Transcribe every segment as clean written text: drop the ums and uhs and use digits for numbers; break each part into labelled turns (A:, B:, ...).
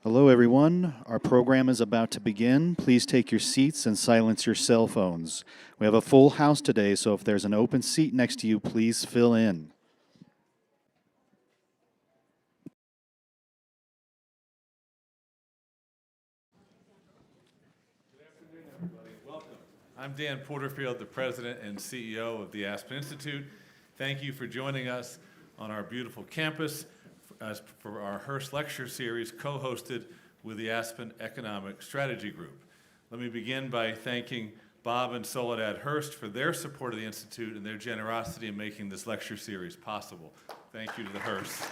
A: Hello, everyone. Our program is about to begin. Please take your seats and silence your cell phones. We have a full house today, so if there's an open seat next to you, please fill in.
B: Good afternoon, everybody. Welcome. I'm Dan Porterfield, the President and CEO of the Aspen Institute. Thank you for joining us on our beautiful campus for our Hurst Lecture Series, co-hosted with the Aspen Economic Strategy Group. Let me begin by thanking Bob and Zoellick at Hurst for their support of the Institute and their generosity in making this lecture series possible. Thank you to the Hurst.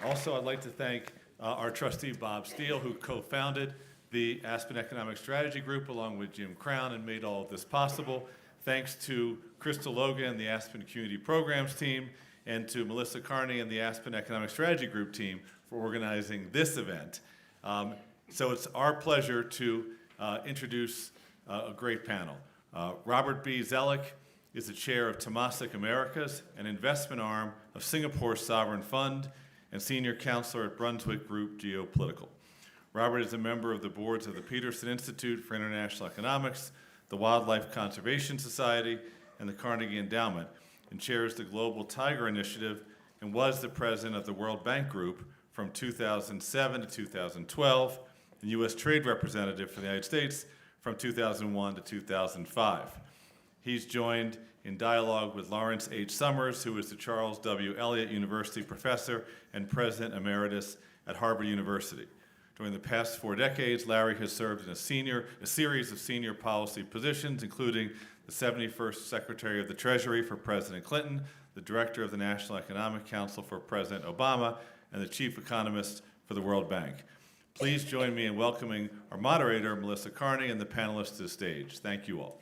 B: Also, I'd like to thank our trustee, Bob Steele, who co-founded the Aspen Economic Strategy Group along with Jim Crown and made all of this possible. Thanks to Crystal Logan, the Aspen Community Programs team, and to Melissa Kearney and the Aspen Economic Strategy Group team for organizing this event. So it's our pleasure to introduce a great panel. Robert B. Zoellick is the chair of Temasek Americas, an investment arm of Singapore's sovereign fund, and senior counselor at Brunswick Group Geopolitical. Robert is a member of the boards of the Peterson Institute for International Economics, the Wildlife Conservation Society, and the Carnegie Endowment, and chairs the Global Tiger Initiative and was the president of the World Bank Group from 2007 to 2012, and U.S. Trade Representative for the United States from 2001 to 2005. He's joined in dialogue with Lawrence H. Summers, who is the Charles W. Eliot University professor and president emeritus at Harvard University. During the past 4 decades, Larry has served in a series of senior policy positions, including the 71st Secretary of the Treasury for President Clinton, the Director of the National Economic Council for President Obama, and the Chief Economist for the World Bank. Please join me in welcoming our moderator, Melissa Kearney, and the panelists to the stage. Thank you all.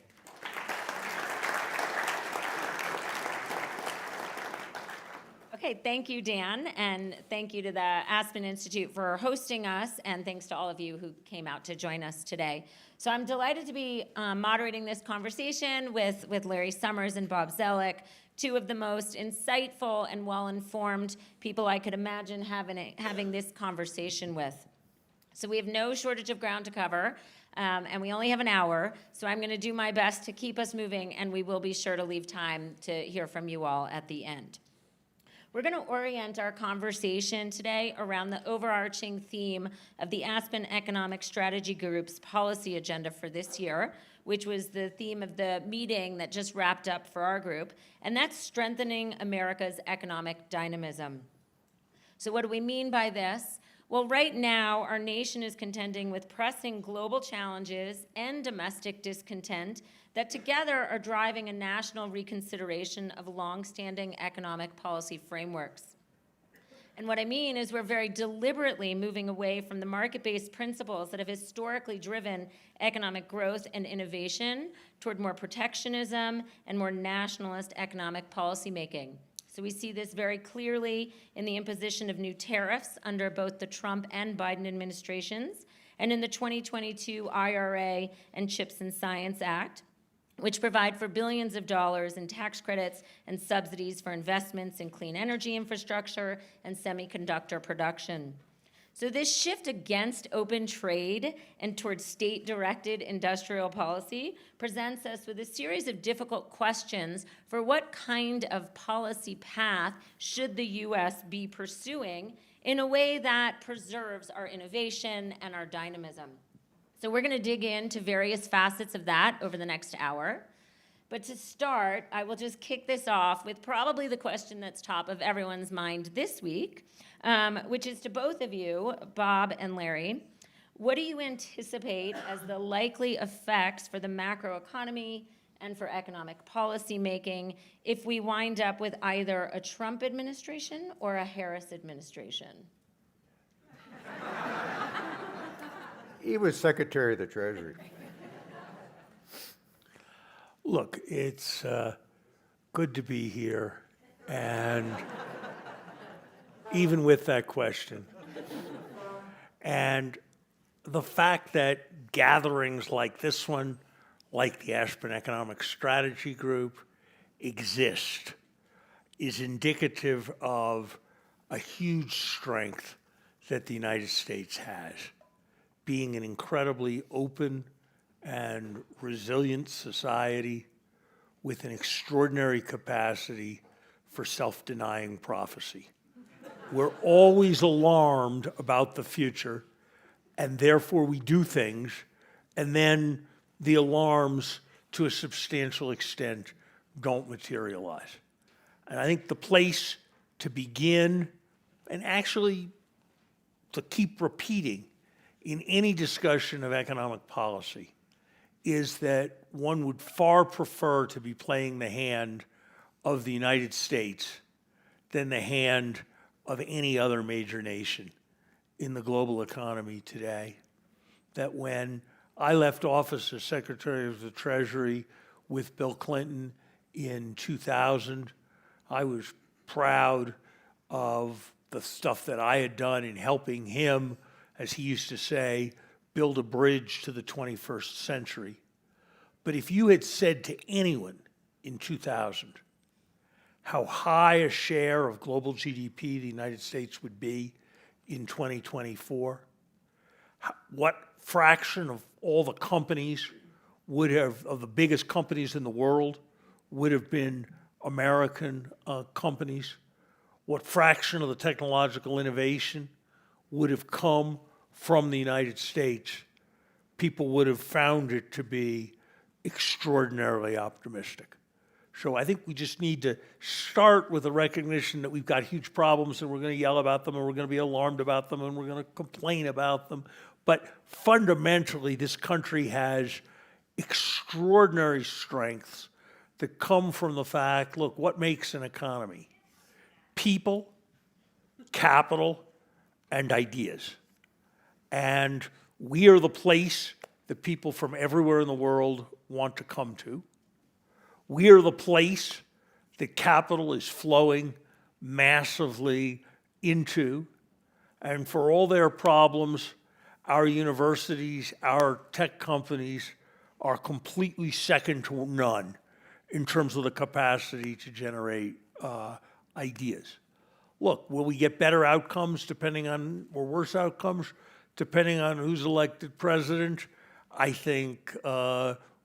C: Okay, thank you, Dan, and thank you to the Aspen Institute for hosting us, and thanks to all of you who came out to join us today. So I'm delighted to be moderating this conversation with Larry Summers and Bob Zoellick, two of the most insightful and well-informed people I could imagine having this conversation with. So we have no shortage of ground to cover, and we only have an hour, so I'm going to do my best to keep us moving, and we will be sure to leave time to hear from you all at the end. We're going to orient our conversation today around the overarching theme of the Aspen Economic Strategy Group's policy agenda for this year, which was the theme of the meeting that just wrapped up for our group, and that's strengthening America's economic dynamism. So what do we mean by this? Well, right now, our nation is contending with pressing global challenges and domestic discontent that together are driving a national reconsideration of longstanding economic policy frameworks. And what I mean is we're very deliberately moving away from the market-based principles that have historically driven economic growth and innovation toward more protectionism and more nationalist economic policymaking. So we see this very clearly in the imposition of new tariffs under both the Trump and Biden administrations, and in the 2022 IRA and CHIPS and Science Act, which provide for billions of dollars in tax credits and subsidies for investments in clean energy infrastructure and semiconductor production. So this shift against open trade and towards state-directed industrial policy presents us with a series of difficult questions for what kind of policy path should the U.S. be pursuing in a way that preserves our innovation and our dynamism. So we're going to dig into various facets of that over the next hour. But to start, I will just kick this off with probably the question that's top of everyone's mind this week, which is to both of you, Bob and Larry. What do you anticipate as the likely effects for the macroeconomy and for economic policy making if we wind up with either a Trump administration or a Harris administration?
D: He was Secretary of the Treasury.
E: Look, it's good to be here, and even with that question. And the fact that gatherings like this one, like the Aspen Economic Strategy Group, exist is indicative of a huge strength that the United States has, being an incredibly open and resilient society with an extraordinary capacity for self-denying prophecy. We're always alarmed about the future, and therefore we do things, and then the alarms, to a substantial extent, don't materialize. And I think the place to begin, and actually to keep repeating in any discussion of economic policy, is that one would far prefer to be playing the hand of the United States than the hand of any other major nation in the global economy today. That when I left office as Secretary of the Treasury with Bill Clinton in 2000, I was proud of the stuff that I had done in helping him, as he used to say, build a bridge to the 21st century. But if you had said to anyone in 2000 how high a share of global GDP the United States would be in 2024, what fraction of all the companies would have, of the biggest companies in the world, would have been American companies, what fraction of the technological innovation would have come from the United States, people would have found it to be extraordinarily optimistic. So I think we just need to start with a recognition that we've got huge problems and we're going to yell about them and we're going to be alarmed about them and we're going to complain about them. But fundamentally, this country has extraordinary strengths that come from the fact, look, what makes an economy? People, capital, and ideas. And we are the place that people from everywhere in the world want to come to. We are the place that capital is flowing massively into. And for all their problems, our universities, our tech companies are completely second to none in terms of the capacity to generate ideas. Look, will we get better outcomes depending on, or worse outcomes, depending on who's elected president? I think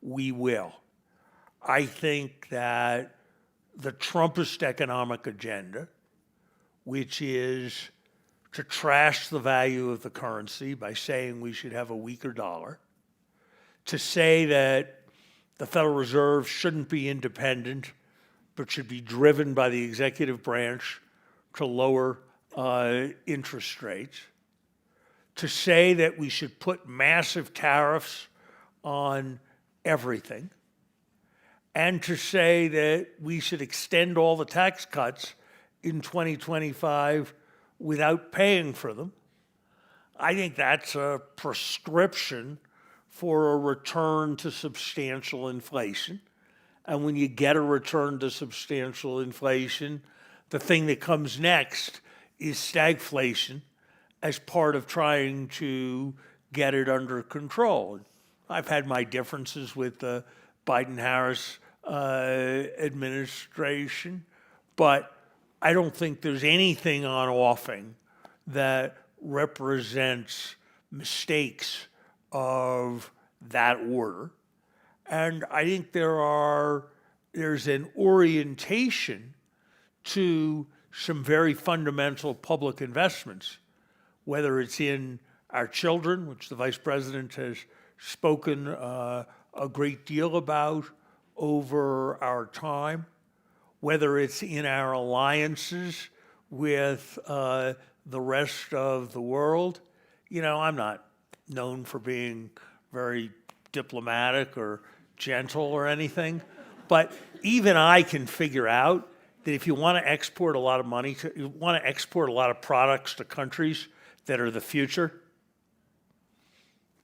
E: we will. I think that the Trumpist economic agenda, which is to trash the value of the currency by saying we should have a weaker dollar, to say that the Federal Reserve shouldn't be independent, but should be driven by the executive branch to lower interest rates, to say that we should put massive tariffs on everything, and to say that we should extend all the tax cuts in 2025 without paying for them. I think that's a prescription for a return to substantial inflation. And when you get a return to substantial inflation, the thing that comes next is stagflation as part of trying to get it under control. I've had my differences with the Biden-Harris administration, but I don't think there's anything on offing that represents mistakes of that order. And I think there's an orientation to some very fundamental public investments, whether it's in our children, which the Vice President has spoken a great deal about over our time, whether it's in our alliances with the rest of the world. You know, I'm not known for being very diplomatic or gentle or anything, but even I can figure out that if you want to export a lot of money, you want to export a lot of products to countries that are the future,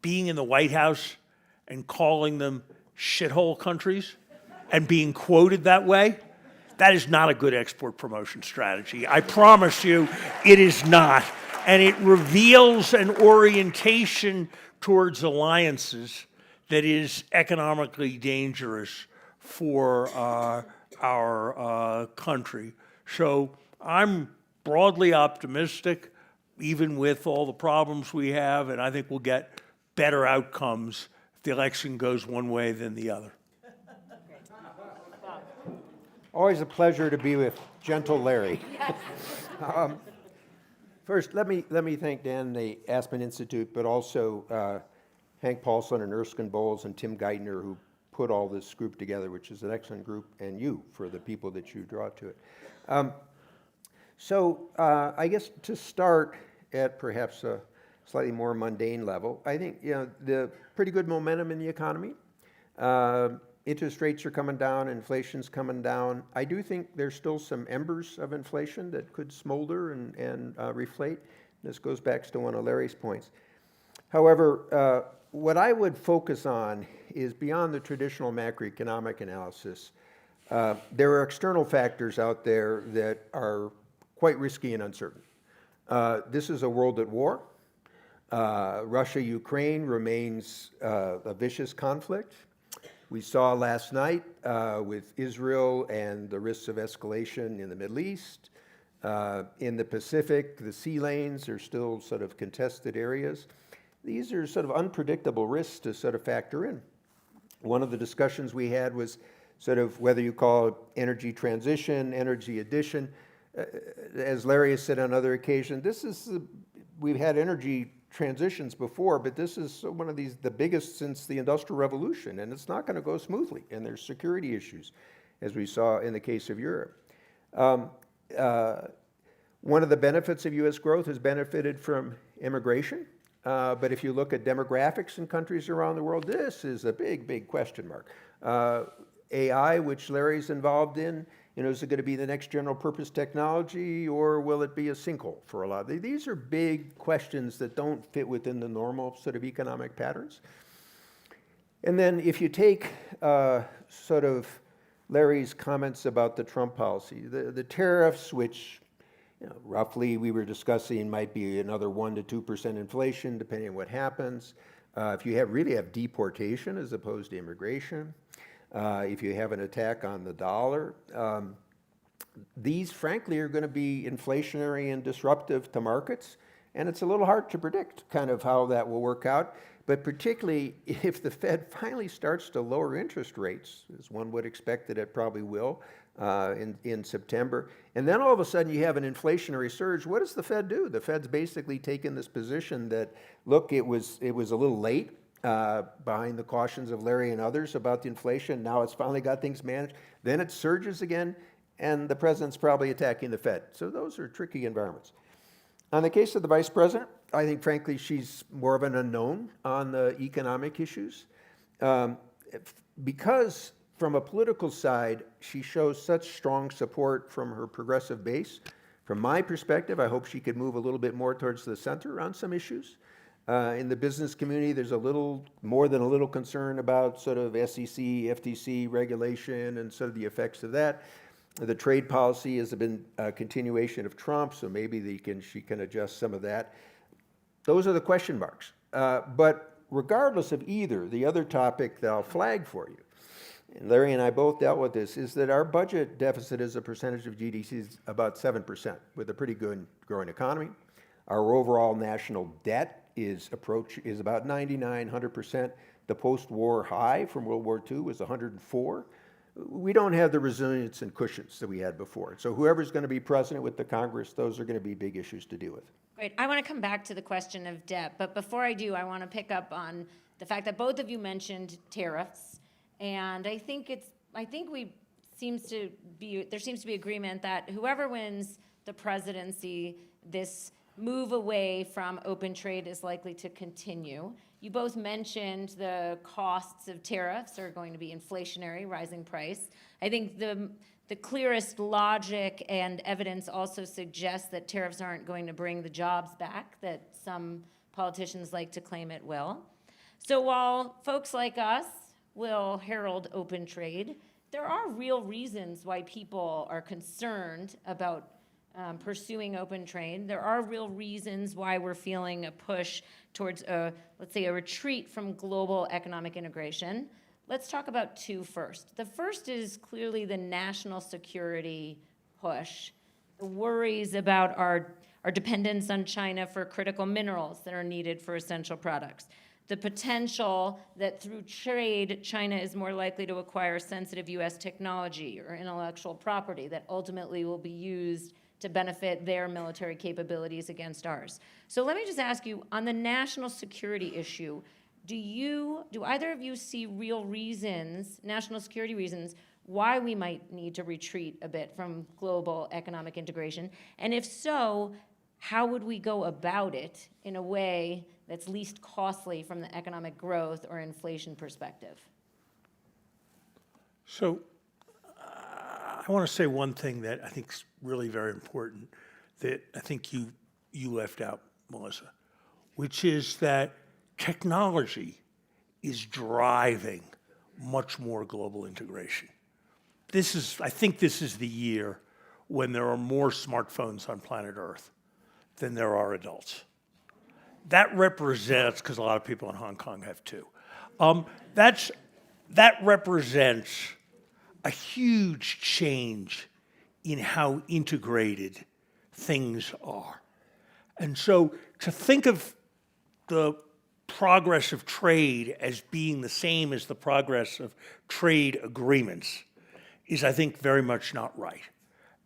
E: being in the White House and calling them shithole countries and being quoted that way, that is not a good export promotion strategy. I promise you it is not. And it reveals an orientation towards alliances that is economically dangerous for our country. So I'm broadly optimistic, even with all the problems we have, and I think we'll get better outcomes if the election goes one way than the other.
D: Always a pleasure to be with gentle Larry. First, let me thank Dan, the Aspen Institute, but also Hank Paulson and Erskine Bowles and Tim Geithner, who put all this group together, which is an excellent group, and you for the people that you draw to it. I guess to start at perhaps a slightly more mundane level, I think the pretty good momentum in the economy. Interest rates are coming down, inflation's coming down. I do think there's still some embers of inflation that could smolder and reflate. This goes back to one of Larry's points. However, what I would focus on is beyond the traditional macroeconomic analysis. There are external factors out there that are quite risky and uncertain. This is a world at war. Russia-Ukraine remains a vicious conflict. We saw last night with Israel and the risks of escalation in the Middle East. In the Pacific, the sea lanes are still sort of contested areas. These are sort of unpredictable risks to sort of factor in. One of the discussions we had was sort of whether you call it energy transition, energy addition. As Larry has said on other occasions, we've had energy transitions before, but this is one of the biggest since the Industrial Revolution, and it's not going to go smoothly, and there's security issues, as we saw in the case of Europe. One of the benefits of U.S. growth has benefited from immigration, but if you look at demographics in countries around the world, this is a big, big question mark. AI, which Larry's involved in, is it going to be the next general purpose technology, or will it be a sinkhole for a lot? These are big questions that don't fit within the normal sort of economic patterns. And then if you take sort of Larry's comments about the Trump policy, the tariffs, which roughly we were discussing might be another 1% to 2% inflation, depending on what happens. If you really have deportation as opposed to immigration, if you have an attack on the dollar, these frankly are going to be inflationary and disruptive to markets, and it's a little hard to predict kind of how that will work out, but particularly if the Fed finally starts to lower interest rates, as one would expect that it probably will in September, and then all of a sudden you have an inflationary surge. What does the Fed do? The Fed's basically taken this position that, look, it was a little late, behind the cautions of Larry and others about the inflation. Now it's finally got things managed. Then it surges again, and the president's probably attacking the Fed. So those are tricky environments. On the case of the vice president, I think, frankly, she's more of an unknown on the economic issues. Because from a political side, she shows such strong support from her progressive base. From my perspective, I hope she could move a little bit more towards the center on some issues. In the business community, there's a little more than a little concern about sort of SEC, FTC regulation and sort of the effects of that. The trade policy has been a continuation of Trump, so maybe she can adjust some of that. Those are the question marks. But regardless of either, the other topic that I'll flag for you, and Larry and I both dealt with this, is that our budget deficit as a percentage of GDP is about 7%, with a pretty good growing economy. Our overall national debt is about 99, 100%. The post-war high from World War II was 104. We don't have the resilience and cushions that we had before. So whoever's going to be president with the Congress, those are going to be big issues to deal with.
C: Great. I want to come back to the question of debt, but before I do, I want to pick up on the fact that both of you mentioned tariffs, and there seems to be agreement that whoever wins the presidency, this move away from open trade is likely to continue. You both mentioned the costs of tariffs are going to be inflationary, rising price. I think the clearest logic and evidence also suggests that tariffs aren't going to bring the jobs back that some politicians like to claim it will. So while folks like us will herald open trade, there are real reasons why people are concerned about pursuing open trade. There are real reasons why we're feeling a push towards let's say a retreat from global economic integration. Let's talk about two first. The first is clearly the national security push. the worries about our dependence on China for critical minerals that are needed for essential products, the potential that through trade, China is more likely to acquire sensitive US technology or intellectual property that ultimately will be used to benefit their military capabilities against ours. So let me just ask you, on the national security issue, do either of you see real reasons, national security reasons, why we might need to retreat a bit from global economic integration? And if so, how would we go about it in a way that's least costly from the economic growth or inflation perspective?
E: So I want to say one thing that I think is really very important that I think you left out, Melissa, which is that technology is driving much more global integration. I think this is the year when there are more smartphones on planet Earth than there are adults. That represents, because a lot of people in Hong Kong have too, that represents a huge change in how integrated things are. And so to think of the progress of trade as being the same as the progress of trade agreements is, I think, very much not right.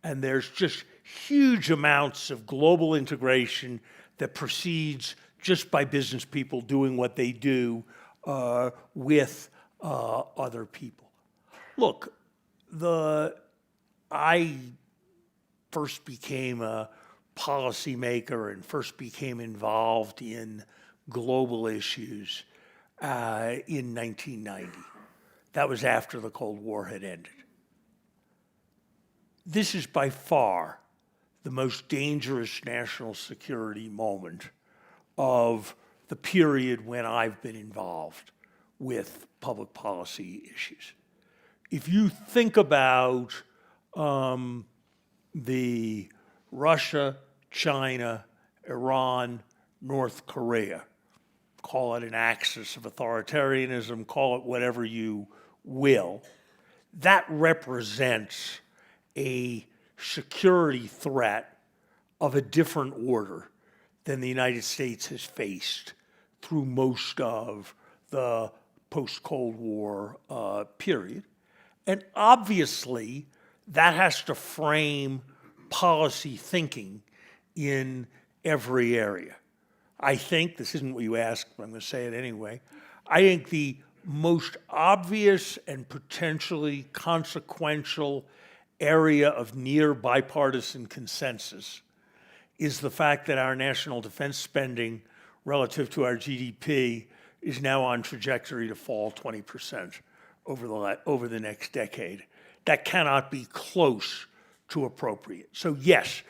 E: And there's just huge amounts of global integration that proceeds just by business people doing what they do with other people. Look, I first became a policymaker and first became involved in global issues in 1990. That was after the Cold War had ended. This is by far the most dangerous national security moment of the period when I've been involved with public policy issues. If you think about the Russia, China, Iran, North Korea, call it an axis of authoritarianism, call it whatever you will, that represents a security threat of a different order than the United States has faced through most of the post-Cold War period. And obviously, that has to frame policy thinking in every area. I think, this isn't what you asked, but I'm going to say it anyway, I think the most obvious and potentially consequential area of near bipartisan consensus is the fact that our national defense spending relative to our GDP is now on trajectory to fall 20% over the next decade. That cannot be close to appropriate. So yes,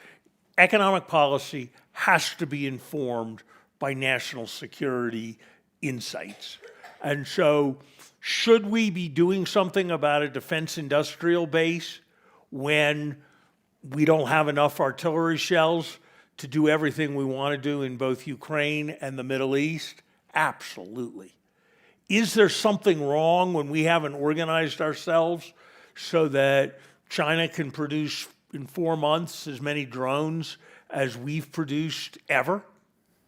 E: economic policy has to be informed by national security insights. And so should we be doing something about a defense industrial base when we don't have enough artillery shells to do everything we want to do in both Ukraine and the Middle East? Absolutely. Is there something wrong when we haven't organized ourselves so that China can produce in 4 months as many drones as we've produced ever?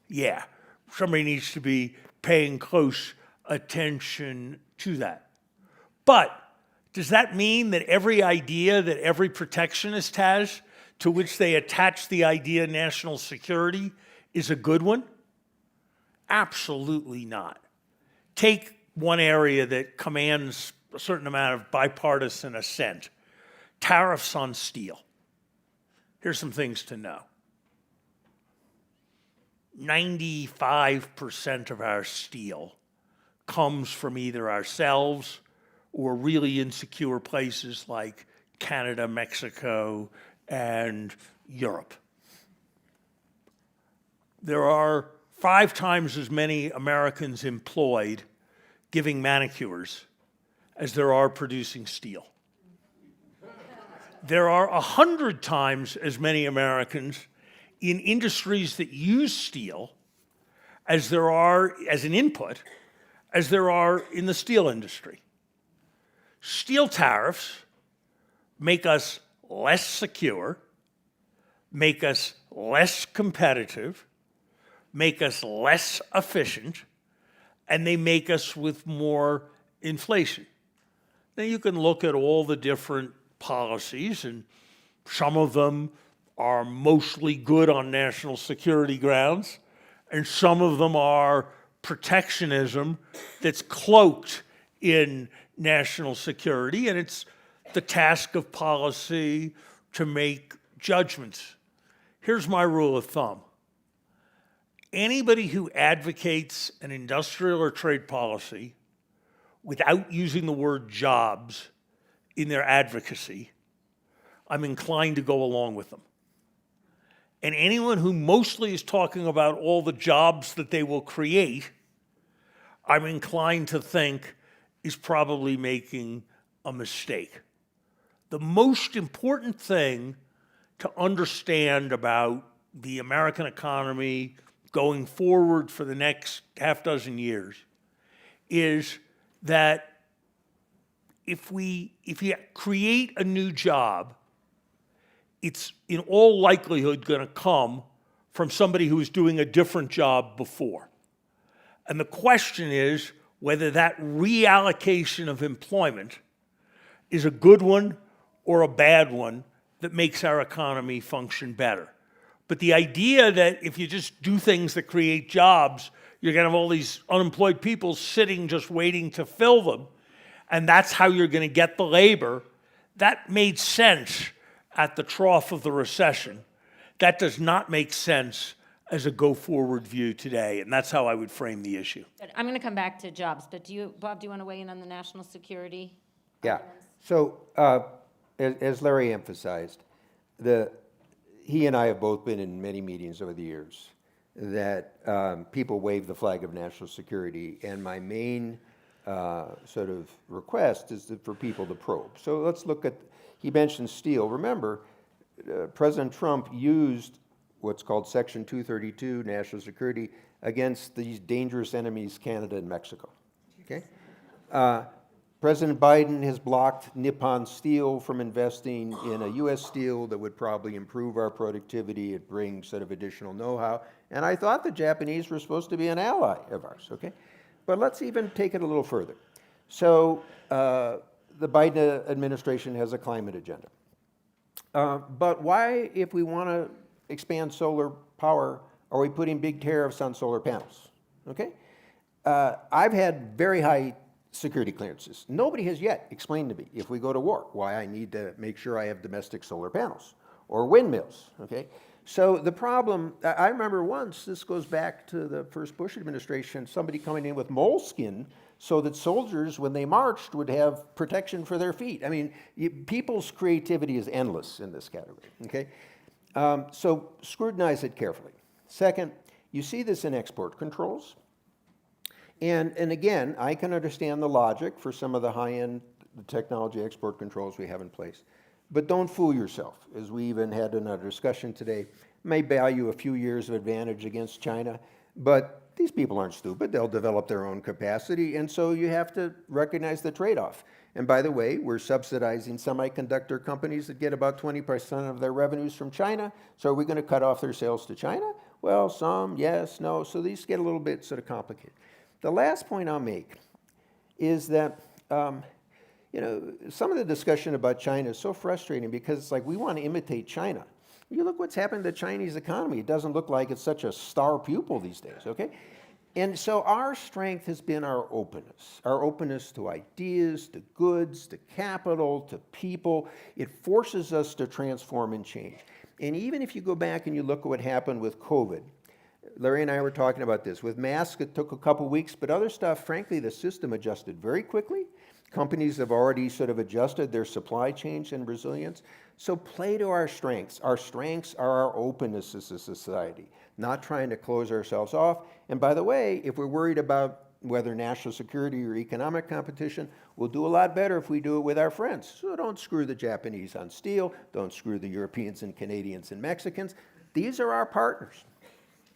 E: Yeah, somebody needs to be paying close attention to that. But does that mean that every idea that every protectionist has, to which they attach the idea national security, is a good one? Absolutely not. Take one area that commands a certain amount of bipartisan assent, tariffs on steel. Here's some things to know. 95% of our steel comes from either ourselves or really insecure places like Canada, Mexico, and Europe. There are 5 times as many Americans employed giving manicures as there are producing steel. There are 100 times as many Americans in industries that use steel as there are as an input as there are in the steel industry. Steel tariffs make us less secure, make us less competitive, make us less efficient, and they make us with more inflation. Now you can look at all the different policies, and some of them are mostly good on national security grounds, and some of them are protectionism that's cloaked in national security, and it's the task of policy to make judgments. Here's my rule of thumb. Anybody who advocates an industrial or trade policy without using the word jobs in their advocacy, I'm inclined to go along with them. And anyone who mostly is talking about all the jobs that they will create, I'm inclined to think is probably making a mistake. The most important thing to understand about the American economy going forward for the next half dozen years is that if you create a new job, it's in all likelihood going to come from somebody who was doing a different job before. And the question is whether that reallocation of employment is a good one or a bad one that makes our economy function better. But the idea that if you just do things that create jobs, you're going to have all these unemployed people sitting just waiting to fill them, and that's how you're going to get the labor, that made sense at the trough of the recession. That does not make sense as a go-forward view today, and that's how I would frame the issue.
C: But I'm going to come back to jobs, but Bob, do you want to weigh in on the national security?
D: Yeah. So as Larry emphasized, he and I have both been in many meetings over the years that people wave the flag of national security, and my main sort of request is for people to probe. So let's look at, he mentioned steel. Remember, President Trump used what's called Section 232, national security, against these dangerous enemies, Canada and Mexico. Okay? President Biden has blocked Nippon Steel from investing in a U.S. steel that would probably improve our productivity and bring sort of additional know-how. And I thought the Japanese were supposed to be an ally of ours, okay? But let's even take it a little further. So the Biden administration has a climate agenda. But why, if we want to expand solar power, are we putting big tariffs on solar panels, okay? I've had very high security clearances. Nobody has yet explained to me, if we go to war, why I need to make sure I have domestic solar panels or windmills, okay? So the problem, I remember once, this goes back to the first Bush administration, somebody coming in with moleskin so that soldiers, when they marched, would have protection for their feet. I mean, people's creativity is endless in this category, okay? So scrutinize it carefully. Second, you see this in export controls. And again, I can understand the logic for some of the high-end technology export controls we have in place. But don't fool yourself, as we even had in our discussion today, may value a few years of advantage against China, but these people aren't stupid. They'll develop their own capacity, and so you have to recognize the trade-off. And by the way, we're subsidizing semiconductor companies that get about 20% of their revenues from China, so are we going to cut off their sales to China? Well, some, yes, no, so these get a little bit sort of complicated. The last point I'll make is that, you know, some of the discussion about China is so frustrating because it's like we want to imitate China. You look what's happened to the Chinese economy. It doesn't look like it's such a star pupil these days, okay? And so our strength has been our openness to ideas, to goods, to capital, to people. It forces us to transform and change. And even if you go back and you look at what happened with COVID, Larry and I were talking about this. With masks, it took a couple weeks, but other stuff, frankly, the system adjusted very quickly. Companies have already sort of adjusted their supply chains and resilience. So play to our strengths. Our strengths are our openness as a society, not trying to close ourselves off. And by the way, if we're worried about whether national security or economic competition, we'll do a lot better if we do it with our friends. So don't screw the Japanese on steel. Don't screw the Europeans and Canadians and Mexicans. These are our partners.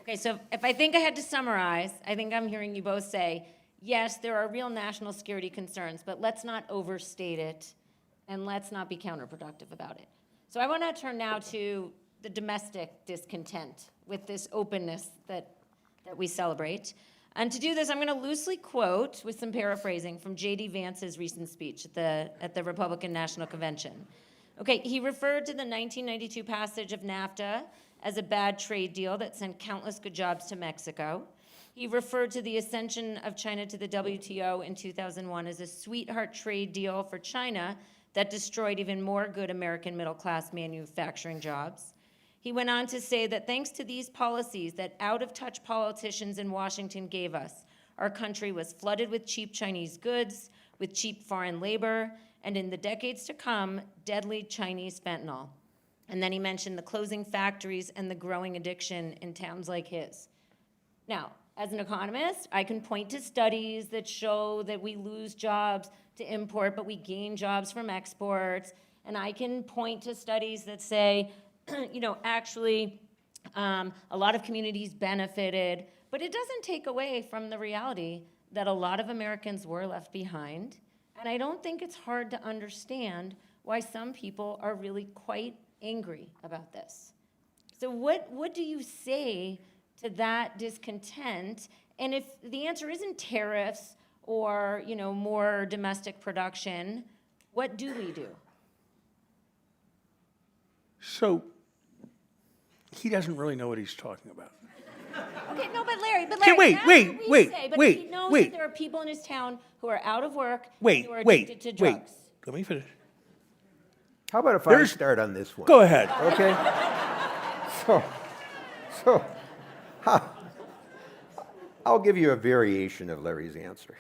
C: Okay, so if I think I had to summarize, I think I'm hearing you both say, yes, there are real national security concerns, but let's not overstate it, and let's not be counterproductive about it. So I want to turn now to the domestic discontent with this openness that we celebrate. And to do this, I'm going to loosely quote, with some paraphrasing, from J.D. Vance's recent speech at the Republican National Convention. Okay, he referred to the 1992 passage of NAFTA as a bad trade deal that sent countless good jobs to Mexico. He referred to the ascension of China to the WTO in 2001 as a sweetheart trade deal for China that destroyed even more good American middle-class manufacturing jobs. He went on to say that thanks to these policies that out-of-touch politicians in Washington gave us, our country was flooded with cheap Chinese goods, with cheap foreign labor, and in the decades to come, deadly Chinese fentanyl. And then he mentioned the closing factories and the growing addiction in towns like his. Now, as an economist, I can point to studies that show that we lose jobs to import, but we gain jobs from exports. And I can point to studies that say, actually, a lot of communities benefited, but it doesn't take away from the reality that a lot of Americans were left behind. And I don't think it's hard to understand why some people are really quite angry about this. So what do you say to that discontent? And if the answer isn't tariffs or more domestic production, what do we do?
E: So he doesn't really know what he's talking about.
C: Okay, no, but Larry,
E: Okay, wait,
C: that's
E: wait,
C: what we
E: wait,
C: say, but
E: wait,
C: he knows
E: wait.
C: that there are people in his town who are out of work,
E: Wait,
C: who are
E: wait,
C: addicted to
E: wait.
C: drugs.
E: Let me finish.
D: How about if
E: There's-
D: I start on this one?
E: Go ahead.
D: Okay? So, I'll give you a variation of Larry's answer.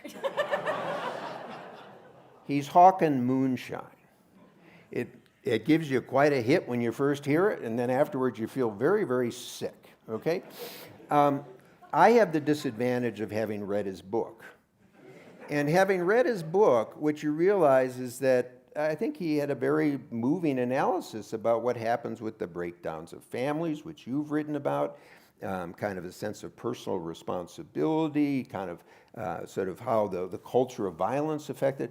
D: He's hawking moonshine. It gives you quite a hit when you first hear it, and then afterwards you feel very, very sick, okay? I have the disadvantage of having read his book. And having read his book, what you realize is that I think he had a very moving analysis about what happens with the breakdowns of families, which you've written about, kind of a sense of personal responsibility, kind of sort of how the culture of violence affected.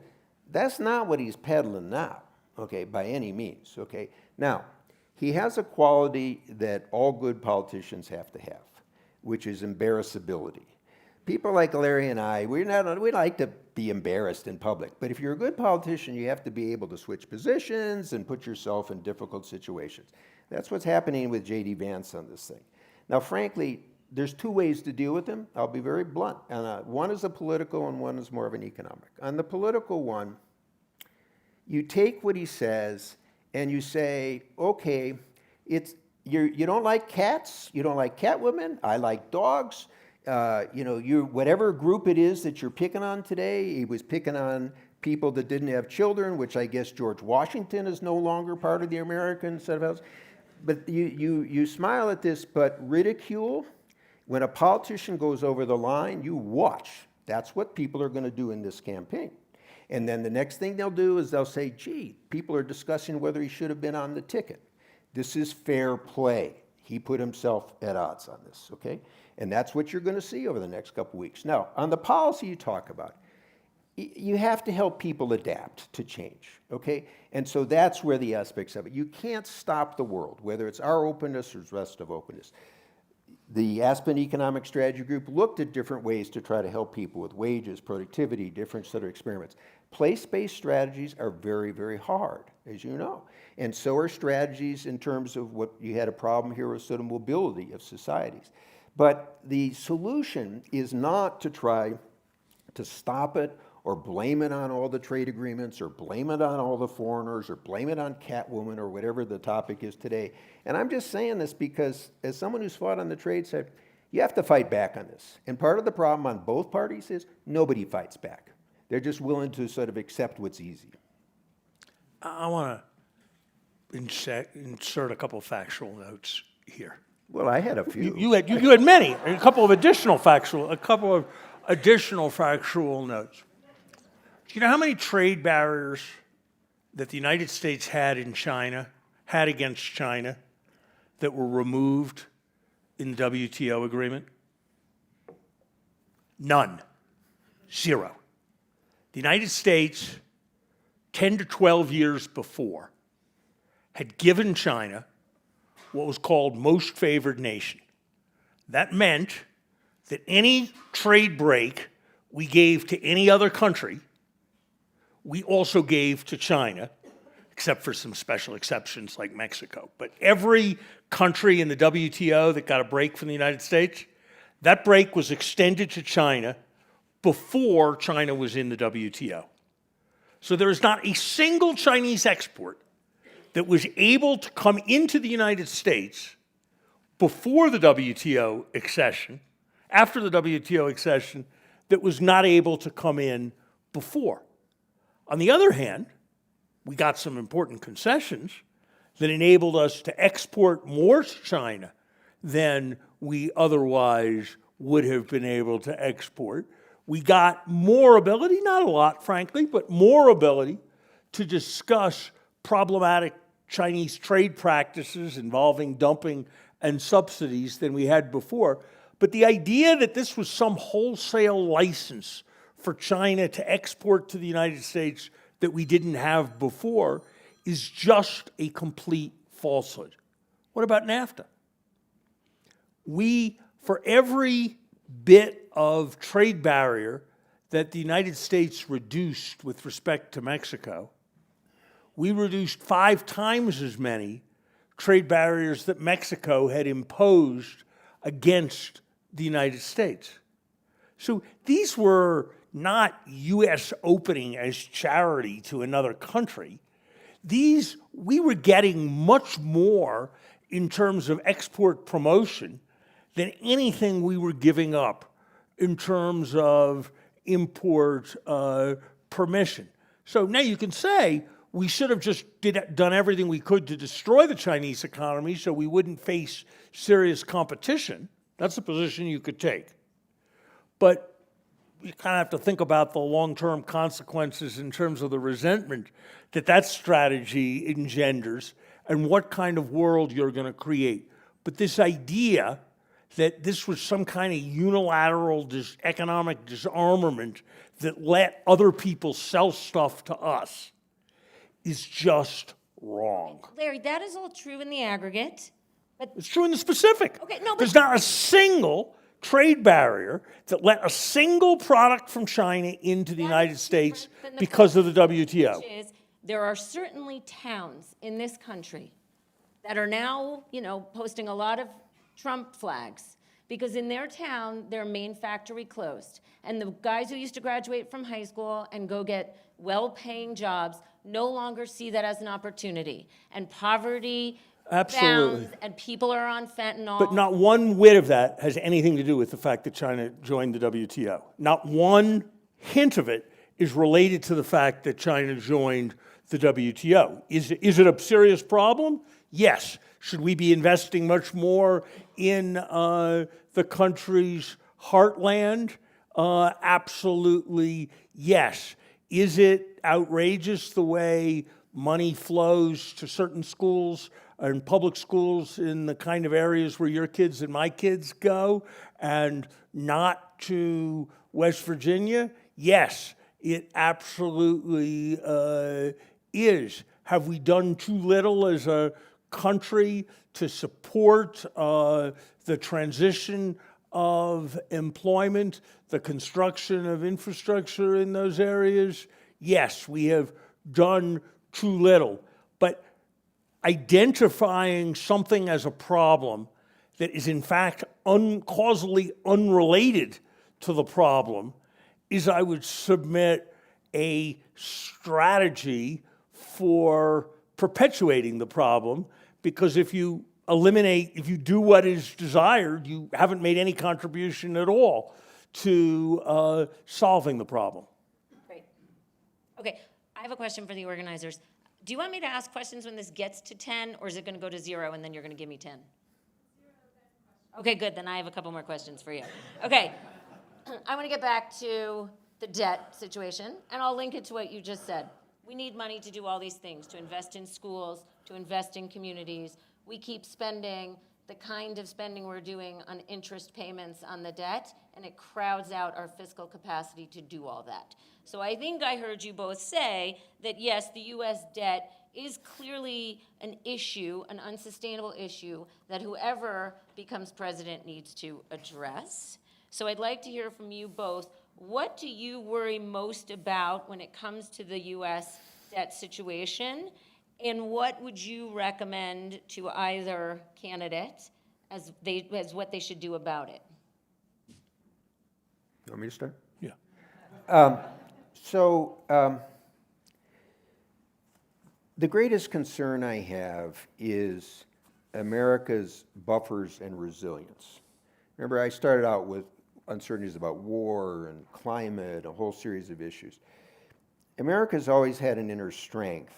D: That's not what he's peddling now, okay, by any means, okay? Now, he has a quality that all good politicians have to have, which is embarrassability. People like Larry and I, we like to be embarrassed in public, but if you're a good politician, you have to be able to switch positions and put yourself in difficult situations. That's what's happening with J.D. Vance on this thing. Now, frankly, there's two ways to deal with him. I'll be very blunt. One is a political and one is more of an economic. On the political one, you take what he says and you say, okay, you don't like cats, you don't like cat women, I like dogs. Whatever group it is that you're picking on today, he was picking on people that didn't have children, which I guess George Washington is no longer part of the American set of values. But you smile at this, but ridicule, when a politician goes over the line, you watch. That's what people are going to do in this campaign. And then the next thing they'll do is they'll say, gee, people are discussing whether he should have been on the ticket. This is fair play. He put himself at odds on this, okay? And that's what you're going to see over the next couple weeks. Now, on the policy you talk about, you have to help people adapt to change, okay? And so that's where the aspects of it. You can't stop the world, whether it's our openness or the rest of openness. The Aspen Economic Strategy Group looked at different ways to try to help people with wages, productivity, different sort of experiments. Place-based strategies are very, very hard, as you know. And so are strategies in terms of what you had a problem here with sort of mobility of societies. But the solution is not to try to stop it or blame it on all the trade agreements or blame it on all the foreigners or blame it on Catwoman or whatever the topic is today. And I'm just saying this because as someone who's fought on the trade side, you have to fight back on this. And part of the problem on both parties is nobody fights back. They're just willing to sort of accept what's easy.
E: I want to insert a couple factual notes here.
D: Well, I had a few.
E: You had many, a couple of additional factual notes. Do you know how many trade barriers that the United States had against China, that were removed in the WTO agreement? None. Zero. The United States, 10 to 12 years before, had given China what was called most favored nation. That meant that any trade break we gave to any other country, we also gave to China, except for some special exceptions like Mexico. But every country in the WTO that got a break from the United States, that break was extended to China before China was in the WTO. So there is not a single Chinese export that was able to come into the United States before the WTO accession, after the WTO accession, that was not able to come in before. On the other hand, we got some important concessions that enabled us to export more to China than we otherwise would have been able to export. We got more ability, not a lot, frankly, but more ability to discuss problematic Chinese trade practices involving dumping and subsidies than we had before. But the idea that this was some wholesale license for China to export to the United States that we didn't have before is just a complete falsehood. What about NAFTA? For every bit of trade barrier that the United States reduced with respect to Mexico, we reduced 5 times as many trade barriers that Mexico had imposed against the United States. So these were not U.S. opening as charity to another country. We were getting much more in terms of export promotion than anything we were giving up in terms of import permission. So now you can say we should have just done everything we could to destroy the Chinese economy so we wouldn't face serious competition. That's a position you could take. But you kind of have to think about the long-term consequences in terms of the resentment that strategy engenders and what kind of world you're going to create. But this idea that this was some kind of unilateral economic disarmament that let other people sell stuff to us is just wrong.
C: Larry, that is all true in the aggregate, but
E: It's true in the specific.
C: Okay, no, but-
E: There's not a single trade barrier that let a single product from China into the United States
C: different than the
E: because of the WTO.
C: which is there are certainly towns in this country that are now, posting a lot of Trump flags because in their town, their main factory closed. And the guys who used to graduate from high school and go get well-paying jobs no longer see that as an opportunity. And poverty
E: Absolutely.
C: bounds, and people are on fentanyl.
E: But not one whit of that has anything to do with the fact that China joined the WTO. Not one hint of it is related to the fact that China joined the WTO. Is it a serious problem? Yes. Should we be investing much more in the country's heartland? Absolutely yes. Is it outrageous the way money flows to certain schools and public schools in the kind of areas where your kids and my kids go and not to West Virginia? Yes, it absolutely is. Have we done too little as a country to support the transition of employment, the construction of infrastructure in those areas? Yes, we have done too little. But identifying something as a problem that is in fact causally unrelated to the problem is, I would submit, a strategy for perpetuating the problem, because if you do what is desired, you haven't made any contribution at all to solving the problem.
C: Great. Okay, I have a question for the organizers. Do you want me to ask questions when this gets to 10, or is it going to go to 0 and then you're going to give me 10? Okay, good. Then I have a couple more questions for you. Okay, I want to get back to the debt situation, and I'll link it to what you just said. We need money to do all these things, to invest in schools, to invest in communities. We keep spending the kind of spending we're doing on interest payments on the debt, and it crowds out our fiscal capacity to do all that. So I think I heard you both say that yes, the US debt is clearly an issue, an unsustainable issue that whoever becomes president needs to address. So I'd like to hear from you both. What do you worry most about when it comes to the US debt situation? And what would you recommend to either candidate as what they should do about it?
D: You want me to start?
E: Yeah.
D: The greatest concern I have is America's buffers and resilience. Remember, I started out with uncertainties about war and climate, a whole series of issues. America's always had an inner strength,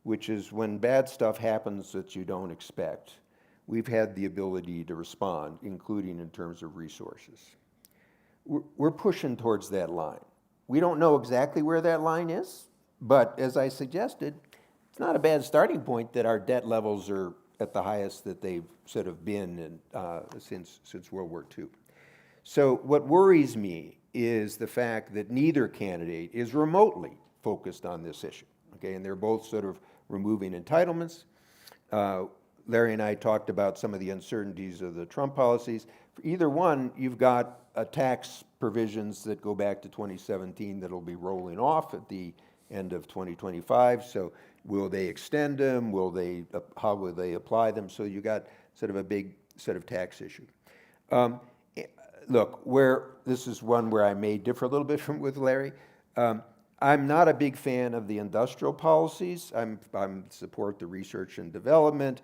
D: which is when bad stuff happens that you don't expect, we've had the ability to respond, including in terms of resources. We're pushing towards that line. We don't know exactly where that line is, but as I suggested, it's not a bad starting point that our debt levels are at the highest that they've sort of been since World War II. So what worries me is the fact that neither candidate is remotely focused on this issue, okay? And they're both sort of removing entitlements. Larry and I talked about some of the uncertainties of the Trump policies. For either one, you've got tax provisions that go back to 2017 that'll be rolling off at the end of 2025. So will they extend them? How will they apply them? So you got sort of a big sort of tax issue. Look, this is one where I may differ a little bit with Larry. I'm not a big fan of the industrial policies. I'm support the research and development,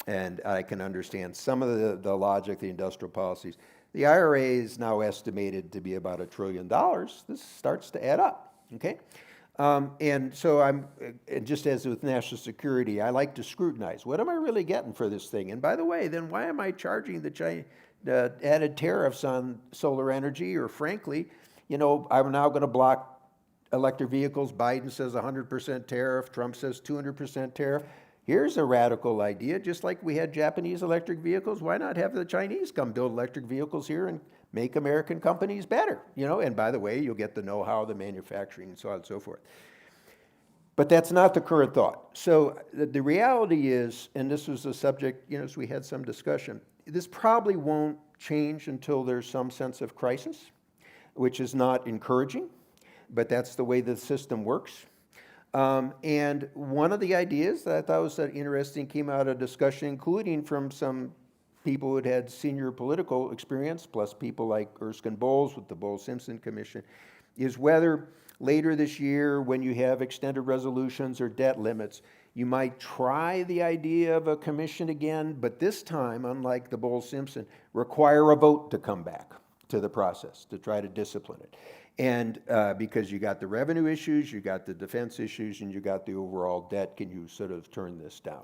D: and I can understand some of the logic, the industrial policies. The IRA is now estimated to be about $1 trillion. This starts to add up, okay? And so and just as with national security, I like to scrutinize. What am I really getting for this thing? And by the way, then why am I charging the added tariffs on solar energy? Or frankly, I'm now going to block electric vehicles. Biden says 100% tariff. Trump says 200% tariff. Here's a radical idea. Just like we had Japanese electric vehicles, why not have the Chinese come build electric vehicles here and make American companies better? And by the way, you'll get the know-how, the manufacturing, and so on and so forth. But that's not the current thought. So the reality is, and this was a subject, as we had some discussion, this probably won't change until there's some sense of crisis, which is not encouraging, but that's the way the system works. And one of the ideas that I thought was interesting came out of discussion, including from some people who had senior political experience, plus people like Erskine Bowles with the Bowles-Simpson Commission, is whether later this year, when you have extended resolutions or debt limits, you might try the idea of a commission again, but this time, unlike the Bowles-Simpson, require a vote to come back to the process to try to discipline it. And because you got the revenue issues, you got the defense issues, and you got the overall debt, can you sort of turn this down?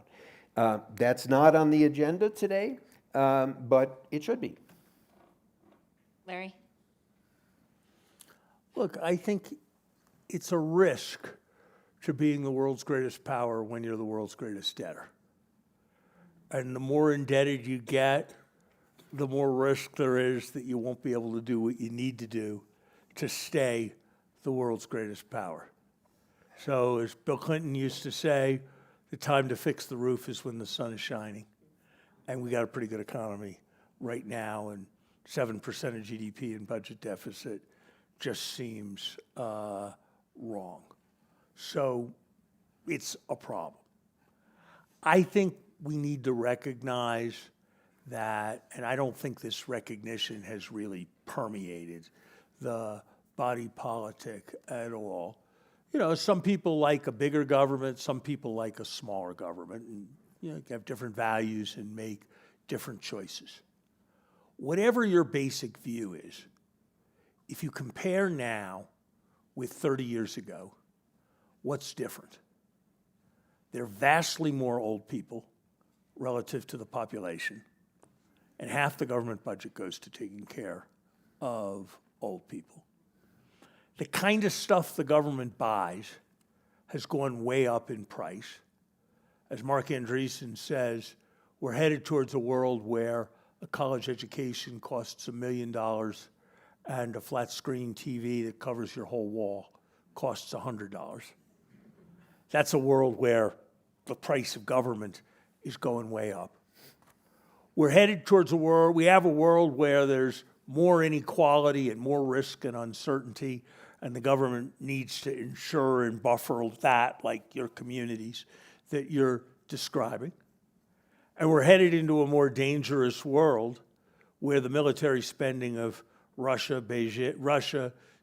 D: That's not on the agenda today, but it should be.
C: Larry?
E: Look, I think it's a risk to being the world's greatest power when you're the world's greatest debtor. And the more indebted you get, the more risk there is that you won't be able to do what you need to do to stay the world's greatest power. So as Bill Clinton used to say, the time to fix the roof is when the sun is shining. And we got a pretty good economy right now, and 7% of GDP in budget deficit just seems wrong. So it's a problem. I think we need to recognize that, and I don't think this recognition has really permeated the body politic at all. Some people like a bigger government, some people like a smaller government, and you have different values and make different choices. Whatever your basic view is, if you compare now with 30 years ago, what's different? There are vastly more old people relative to the population, and half the government budget goes to taking care of old people. The kind of stuff the government buys has gone way up in price. As Mark Andreessen says, We're headed towards a world where a college education costs $1 million and a flat screen TV that covers your whole wall costs $100. That's a world where the price of government is going way up. We're headed towards we have a world where there's more inequality and more risk and uncertainty, and the government needs to ensure and buffer that, like your communities that you're describing. And we're headed into a more dangerous world where the military spending of Russia,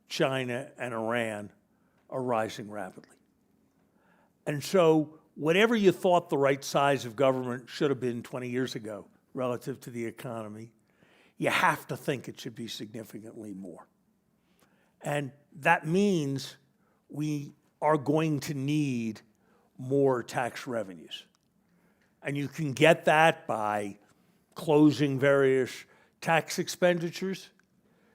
E: China, and Iran are rising rapidly. And so whatever you thought the right size of government should have been 20 years ago relative to the economy, you have to think it should be significantly more. And that means we are going to need more tax revenues. And you can get that by closing various tax expenditures.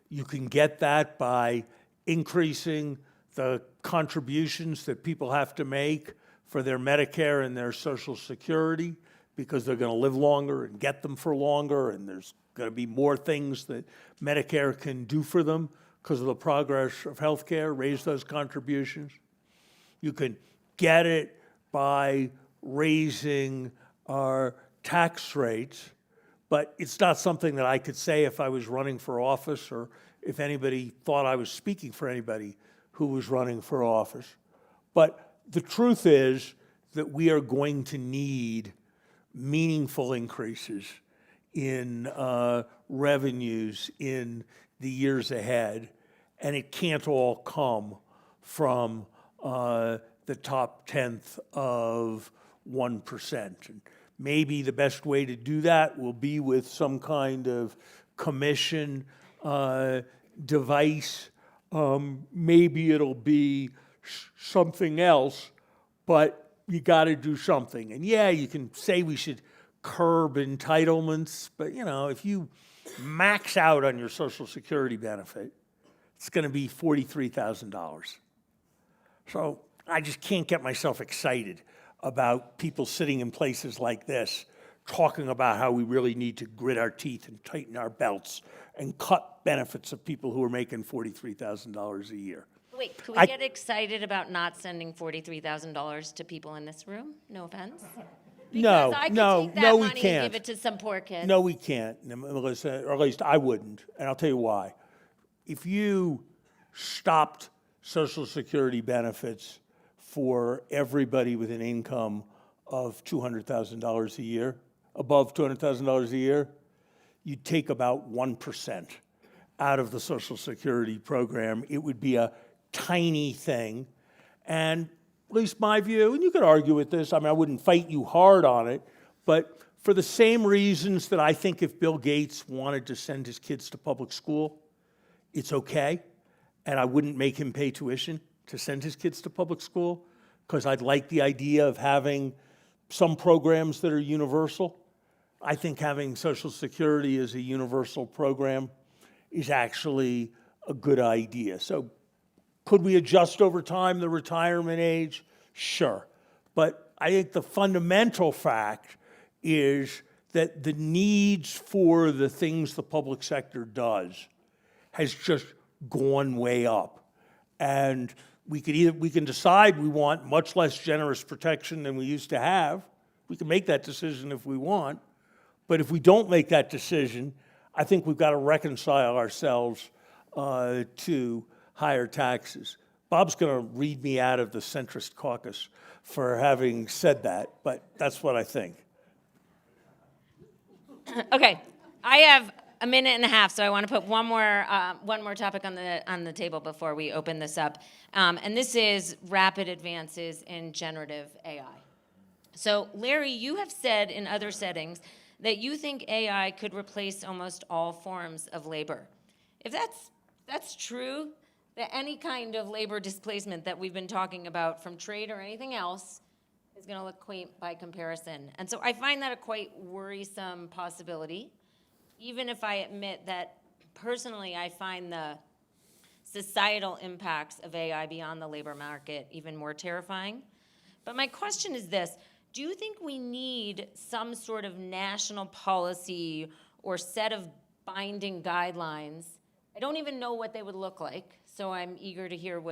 E: You can get that by increasing the contributions that people have to make for their Medicare and their Social Security, because they're going to live longer and get them for longer, and there's going to be more things that Medicare can do for them because of the progress of healthcare, raise those contributions. You can get it by raising our tax rates, but it's not something that I could say if I was running for office or if anybody thought I was speaking for anybody who was running for office. But the truth is that we are going to need meaningful increases in revenues in the years ahead, and it can't all come from the top tenth of 1%. And maybe the best way to do that will be with some kind of commission device. Maybe it'll be something else, but you got to do something. And yeah, you can say we should curb entitlements, but if you max out on your Social Security benefit, it's going to be $43,000. So I just can't get myself excited about people sitting in places like this talking about how we really need to grit our teeth and tighten our belts and cut benefits of people who are making $43,000 a year.
C: Wait, can we get excited about not sending $43,000 to people in this room? No offense. Because I could take that money and give it to some poor kid.
E: No, we can't, Melissa, or at least I wouldn't, and I'll tell you why. If you stopped Social Security benefits for everybody with an income of $200,000 a year, above $200,000 a year, you'd take about 1% out of the Social Security program. It would be a tiny thing, and at least my view, and you could argue with this, I wouldn't fight you hard on it, but for the same reasons that I think if Bill Gates wanted to send his kids to public school, it's okay, and I wouldn't make him pay tuition to send his kids to public school, because I'd like the idea of having some programs that are universal. I think having Social Security as a universal program is actually a good idea. So could we adjust over time the retirement age? Sure. But I think the fundamental fact is that the needs for the things the public sector does has just gone way up. And we can decide we want much less generous protection than we used to have. We can make that decision if we want. But if we don't make that decision, I think we've got to reconcile ourselves to higher taxes. Bob's going to read me out of the centrist caucus for having said that, but that's what I think.
C: Okay, I have a minute and a half, so I want to put one more topic on the table before we open this up, and this is rapid advances in generative AI. So, Larry, you have said in other settings that you think AI could replace almost all forms of labor. If that's true, that any kind of labor displacement that we've been talking about from trade or anything else is going to look quaint by comparison. And so I find that a quite worrisome possibility, even if I admit that personally I find the societal impacts of AI beyond the labor market even more terrifying. But my question is this: do you think we need some sort of national policy or set of binding guidelines? I don't even know what they would look like, so I'm eager to hear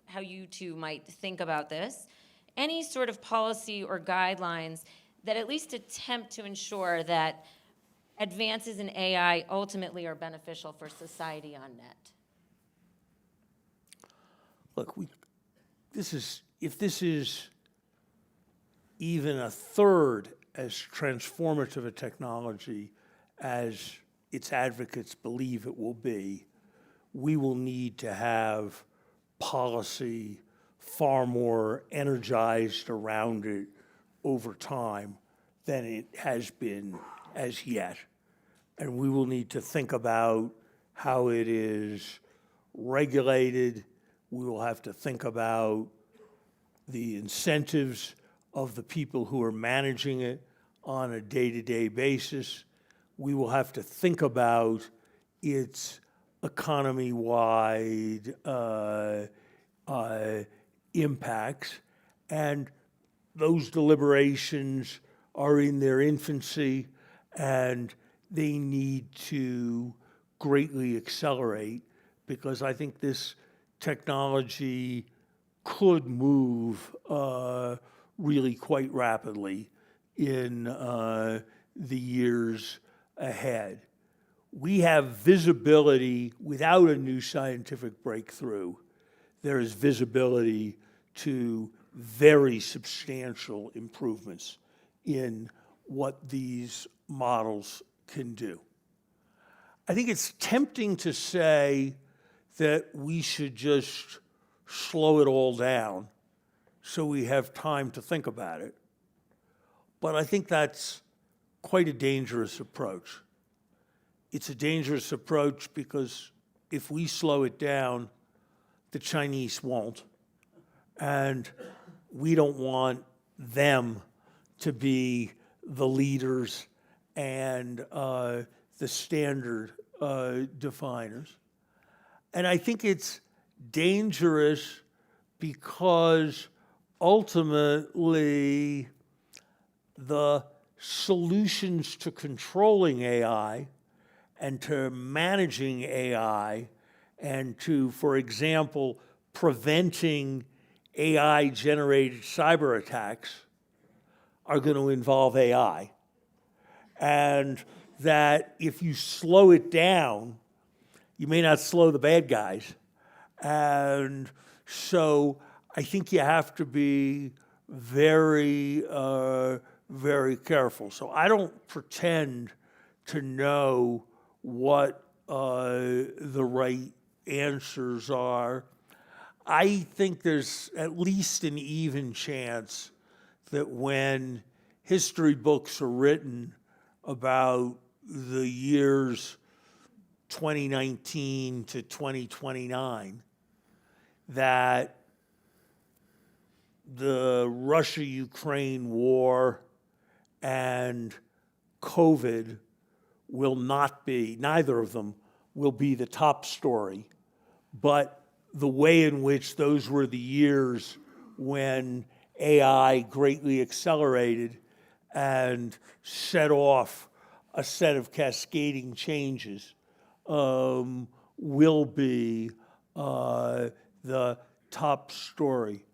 C: how you two might think about this. Any sort of policy or guidelines that at least attempt to ensure that advances in AI ultimately are beneficial for society on net?
E: Look, if this is even a third as transformative a technology as its advocates believe it will be, we will need to have policy far more energized around it over time than it has been as yet. And we will need to think about how it is regulated. We will have to think about the incentives of the people who are managing it on a day-to-day basis. We will have to think about its economy-wide impacts, and those deliberations are in their infancy, and they need to greatly accelerate, because I think this technology could move really quite rapidly in the years ahead. We have visibility without a new scientific breakthrough. There is visibility to very substantial improvements in what these models can do. I think it's tempting to say that we should just slow it all down so we have time to think about it. But I think that's quite a dangerous approach. It's a dangerous approach because if we slow it down, the Chinese won't. And we don't want them to be the leaders and the standard definers. And I think it's dangerous because ultimately the solutions to controlling AI and to managing AI and to, for example, preventing AI-generated cyber attacks are going to involve AI. And that if you slow it down, you may not slow the bad guys. And so I think you have to be very, very careful. So I don't pretend to know what the right answers are. I think there's at least an even chance that when history books are written about the years 2019 to 2029, that the Russia-Ukraine war and COVID will not be, neither of them will be the top story, but the way in which those were the years when AI greatly accelerated and set off a set of cascading changes will be the top story.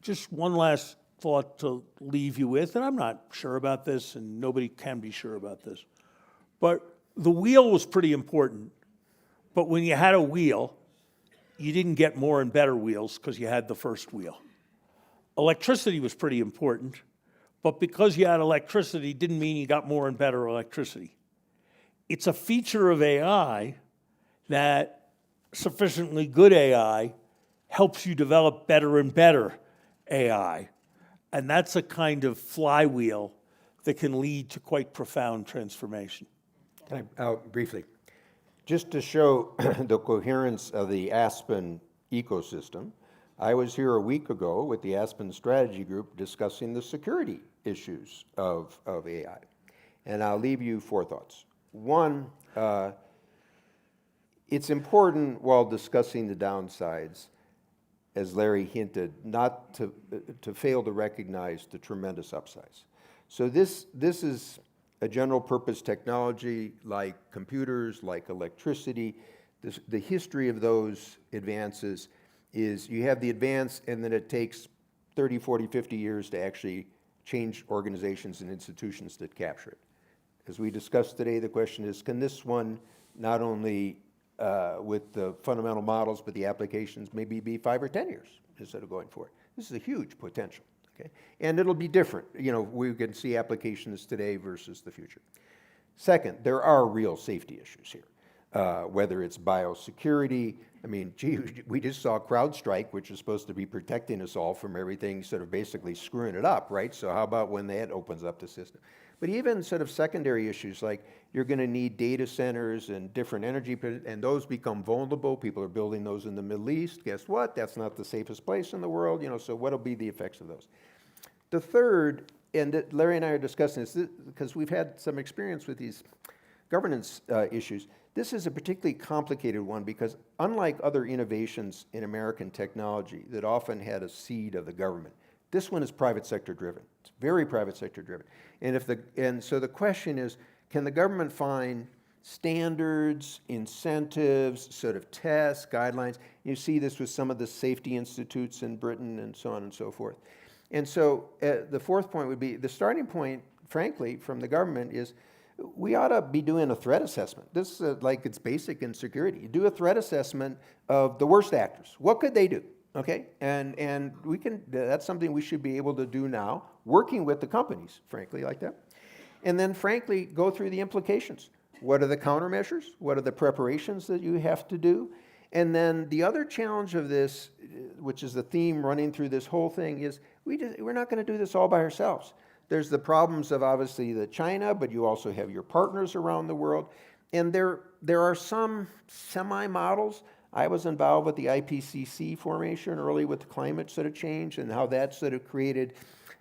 E: Just one last thought to leave you with, and I'm not sure about this, and nobody can be sure about this, but the wheel was pretty important. But when you had a wheel, you didn't get more and better wheels because you had the first wheel. Electricity was pretty important, but because you had electricity didn't mean you got more and better electricity. It's a feature of AI that sufficiently good AI helps you develop better and better AI. And that's a kind of flywheel that can lead to quite profound transformation.
D: Can I, briefly, just to show the coherence of the Aspen ecosystem, I was here a week ago with the Aspen Strategy Group discussing the security issues of AI. And I'll leave you 4 thoughts. One, it's important while discussing the downsides as Larry hinted, not to fail to recognize the tremendous upsides. So this is a general purpose technology like computers, like electricity. The history of those advances is you have the advance and then it takes 30, 40, 50 years to actually change organizations and institutions that capture it. As we discussed today, the question is, can this one not only with the fundamental models, but the applications maybe be 5 or 10 years instead of going forward? This is a huge potential, okay? And it'll be different. You know, we can see applications today versus the future. Second, there are real safety issues here, whether it's biosecurity. I mean, gee, we just saw CrowdStrike, which is supposed to be protecting us all from everything sort of basically screwing it up, right? So how about when that opens up the system? But even sort of secondary issues like you're going to need data centers and different energy, and those become vulnerable. People are building those in the Middle East. Guess what? That's not the safest place in the world, you know, so what will be the effects of those? The third, and Larry and I are discussing this because we've had some experience with these governance issues. This is a particularly complicated one because unlike other innovations in American technology that often had a seed of the government, this one is private sector driven. It's very private sector driven. And so the question is, can the government find standards, incentives, sort of tests, guidelines? You see this with some of the safety institutes in Britain and so on and so forth. And so the fourth point would be, the starting point, frankly, from the government is, we ought to be doing a threat assessment. This is like it's basic in security. You do a threat assessment of the worst actors. What could they do? Okay, and we can. That's something we should be able to do now, working with the companies, frankly, like that. And then, frankly, go through the implications. What are the countermeasures? What are the preparations that you have to do? And then the other challenge of this, which is the theme running through this whole thing, is we're not going to do this all by ourselves. There's the problems of obviously the China, but you also have your partners around the world. And there are some semi-models. I was involved with the IPCC formation early with climate sort of change and how that sort of created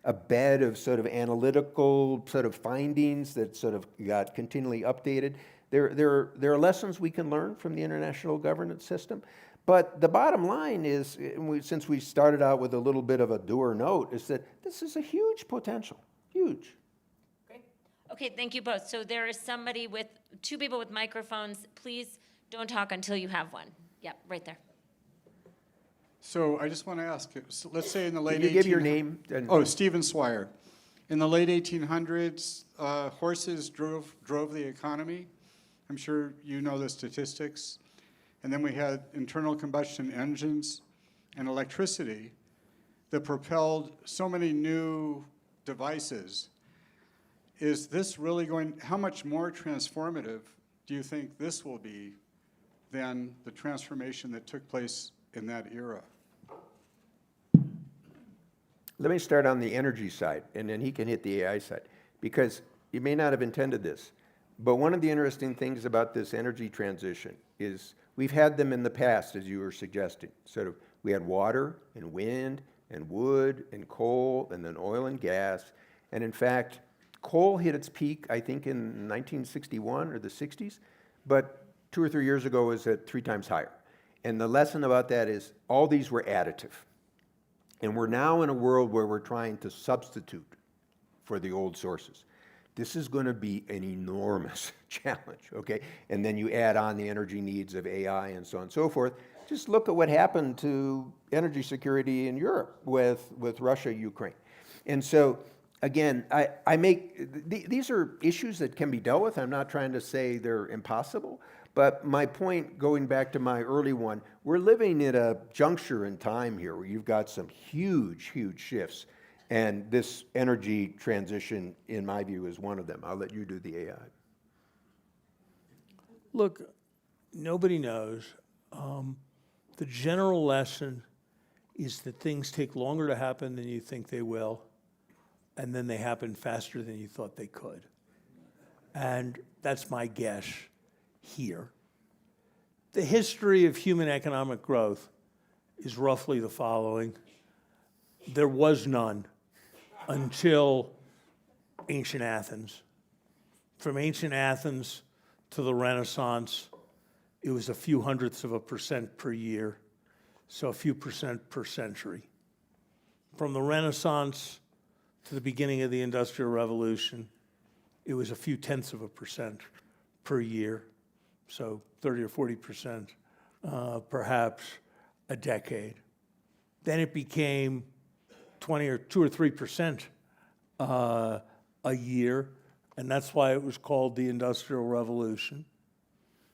D: a bed of sort of analytical sort of findings that sort of got continually updated. There are lessons we can learn from the international governance system. But the bottom line is, since we started out with a little bit of a dour note, is that this is a huge potential. Huge.
C: Great. Okay, thank you both. So there is somebody with, 2 people with microphones. Please don't talk until you have one. Yep, right there.
F: So I just want to ask, so let's say in the late
D: Can you give your name?
F: Oh, Stephen Swire. In the late 1800s, horses drove the economy. I'm sure you know the statistics. And then we had internal combustion engines and electricity that propelled so many new devices. Is this really how much more transformative do you think this will be than the transformation that took place in that era?
D: Let me start on the energy side, and then he can hit the AI side, because you may not have intended this, but one of the interesting things about this energy transition is we've had them in the past, as you were suggesting. Sort of, we had water and wind and wood and coal and then oil and gas, and in fact, coal hit its peak, I think, in 1961 or the 60s, but 2 or 3 years ago was at 3 times higher. And the lesson about that is all these were additive. And we're now in a world where we're trying to substitute for the old sources. This is going to be an enormous challenge, okay? And then you add on the energy needs of AI and so on and so forth. Just look at what happened to energy security in Europe with Russia, Ukraine. And so, again, these are issues that can be dealt with. I'm not trying to say they're impossible. But my point, going back to my early one, we're living at a juncture in time here where you've got some huge, huge shifts. And this energy transition, in my view, is one of them. I'll let you do the AI.
E: Look, nobody knows. The general lesson is that things take longer to happen than you think they will, and then they happen faster than you thought they could. And that's my guess here. The history of human economic growth is roughly the following. There was none until ancient Athens. From ancient Athens to the Renaissance, it was a few hundredths of a % per year. so a few percent per century. From the Renaissance to the beginning of the Industrial Revolution, it was a few tenths of a percent per year, so 30 or 40%, perhaps a decade. Then it became 20 or 2 or 3% a year, and that's why it was called the Industrial Revolution.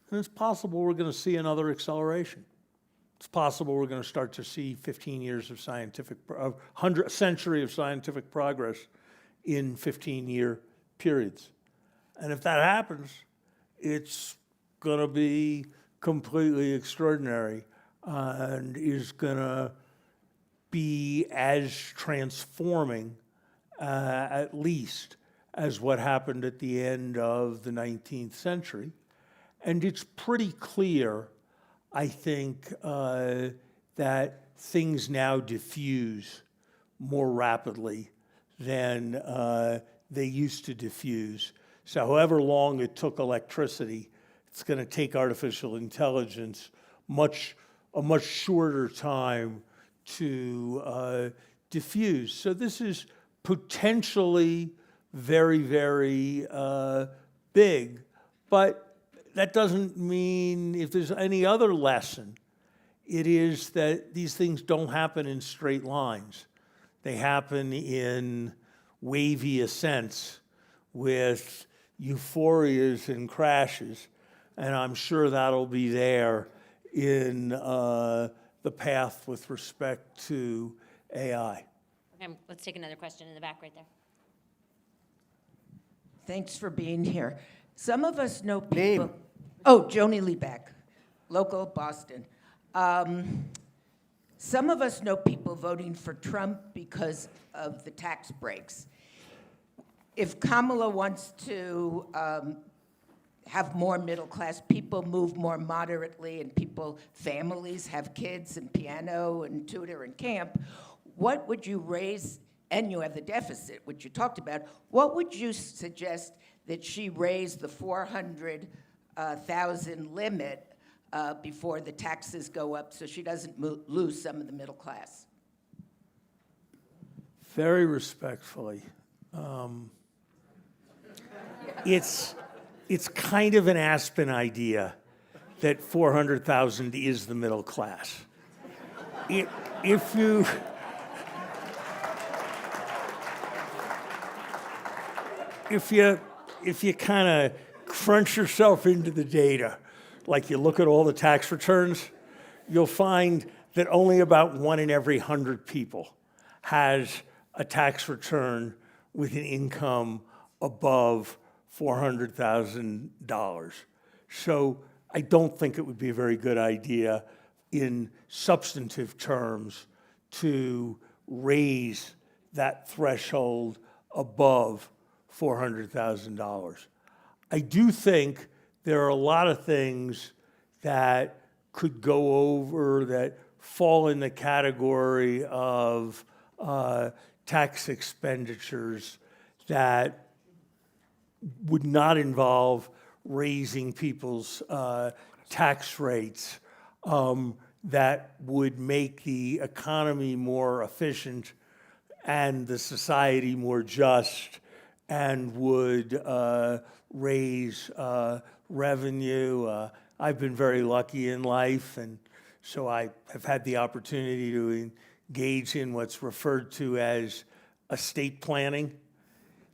E: And it's possible we're going to see another acceleration. It's possible we're going to start to see 15 years of a century of scientific progress in 15-year periods. And if that happens, it's going to be completely extraordinary and is going to be as transforming, at least, as what happened at the end of the 19th century. And it's pretty clear, I think, that things now diffuse more rapidly than they used to diffuse. So however long it took electricity, it's going to take artificial intelligence a much shorter time to diffuse. So this is potentially very, very big, but that doesn't mean, if there's any other lesson, it is that these things don't happen in straight lines. They happen in wavy ascents with euphorias and crashes, and I'm sure that'll be there in the path with respect to AI.
C: Okay, let's take another question in the back right there.
G: Thanks for being here. Some of us know people.
D: Name.
G: Oh, Joni Liebeck, local Boston. Some of us know people voting for Trump because of the tax breaks. If Kamala wants to have more middle-class people move more moderately and families have kids and piano and tutor and camp, what would you raise, and you have the deficit, which you talked about, what would you suggest that she raise the 400,000 limit before the taxes go up so she doesn't lose some of the middle class?
E: Very respectfully. It's kind of an Aspen idea that 400,000 is the middle class. If you kind of crunch yourself into the data, like you look at all the tax returns, you'll find that only about 1 in every 100 people has a tax return with an income above $400,000. So I don't think it would be a very good idea in substantive terms to raise that threshold above $400,000. I do think there are a lot of things that could go over that fall in the category of tax expenditures that would not involve raising people's tax rates, that would make the economy more efficient and the society more just, and would raise revenue. I've been very lucky in life, and so I have had the opportunity to engage in what's referred to as estate planning.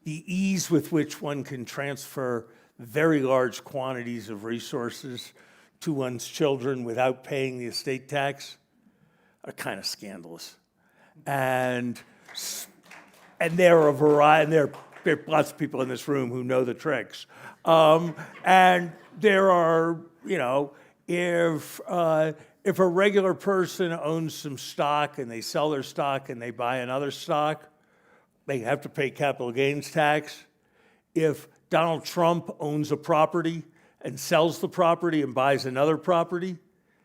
E: The ease with which one can transfer very large quantities of resources to one's children without paying the estate tax are kind of scandalous. And there are a variety, there are lots of people in this room who know the tricks. And there are, if a regular person owns some stock and they sell their stock and they buy another stock, they have to pay capital gains tax. If Donald Trump owns a property and sells the property and buys another property,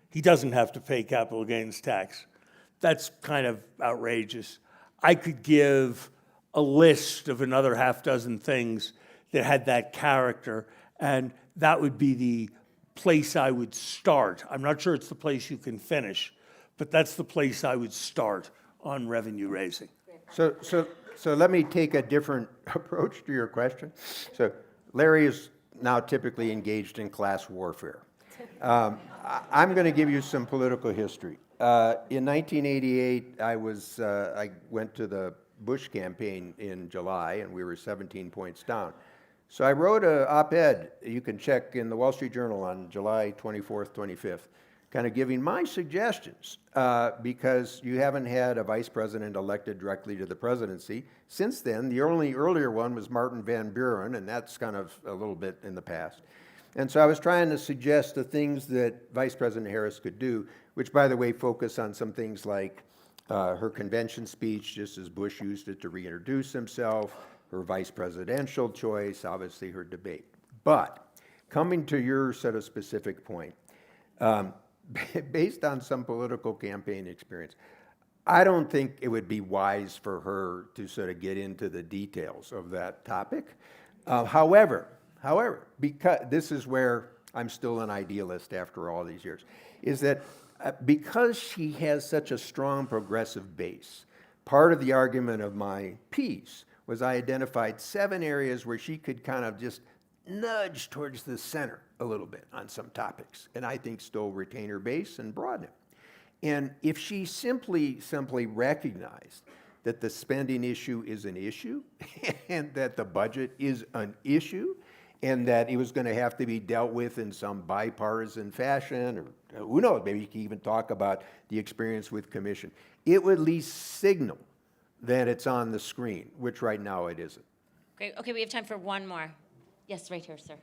E: he doesn't have to pay capital gains tax. That's kind of outrageous. I could give a list of another half dozen things that had that character, and that would be the place I would start. I'm not sure it's the place you can finish, But that's the place I would start on revenue raising.
D: So let me take a different approach to your question. So Larry is now typically engaged in class warfare. I'm going to give you some political history. In 1988, I went to the Bush campaign in July, and we were 17 points down. So I wrote an op-ed, you can check in the Wall Street Journal on July 24th, 25th, kind of giving my suggestions, because you haven't had a vice president elected directly to the presidency. Since then, the only earlier one was Martin Van Buren, and that's kind of a little bit in the past. And so I was trying to suggest the things that Vice President Harris could do, which, by the way, focus on some things like her convention speech, just as Bush used it to reintroduce himself, her vice presidential choice, obviously her debate. But coming to your sort of specific point, based on some political campaign experience, I don't think it would be wise for her to sort of get into the details of that topic. However, because this is where I'm still an idealist after all these years, is that because she has such a strong progressive base, part of the argument of my piece was I identified 7 areas where she could kind of just nudge towards the center a little bit on some topics, and I think still retain her base and broaden it. And if she simply recognized that the spending issue is an issue and that the budget is an issue and that it was going to have to be dealt with in some bipartisan fashion, or who knows, maybe you can even talk about the experience with commission, it would at least signal that it's on the screen, which right now it isn't.
C: Great. Okay, we have time for one more. Yes, right here, sir.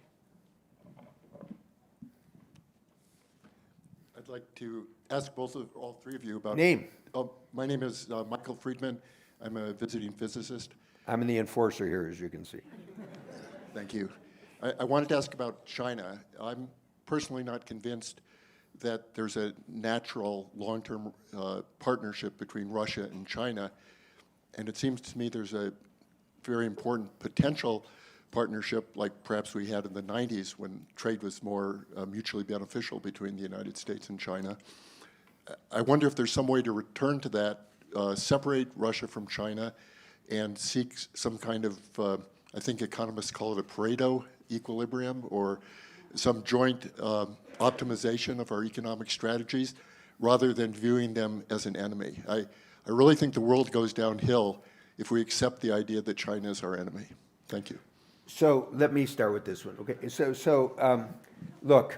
H: I'd like to ask all three of you about...
D: Name.
H: My name is Michael Friedman. I'm a visiting physicist.
D: I'm the enforcer here, as you can see.
H: Thank you. I wanted to ask about China. I'm personally not convinced that there's a natural long-term partnership between Russia and China. And it seems to me there's a very important potential partnership like perhaps we had in the 90s when trade was more mutually beneficial between the United States and China. I wonder if there's some way to return to that, separate Russia from China and seek some kind of, I think economists call it a Pareto equilibrium, or some joint optimization of our economic strategies rather than viewing them as an enemy. I really think the world goes downhill if we accept the idea that China is our enemy. Thank you.
D: So let me start with this one. Okay. Look,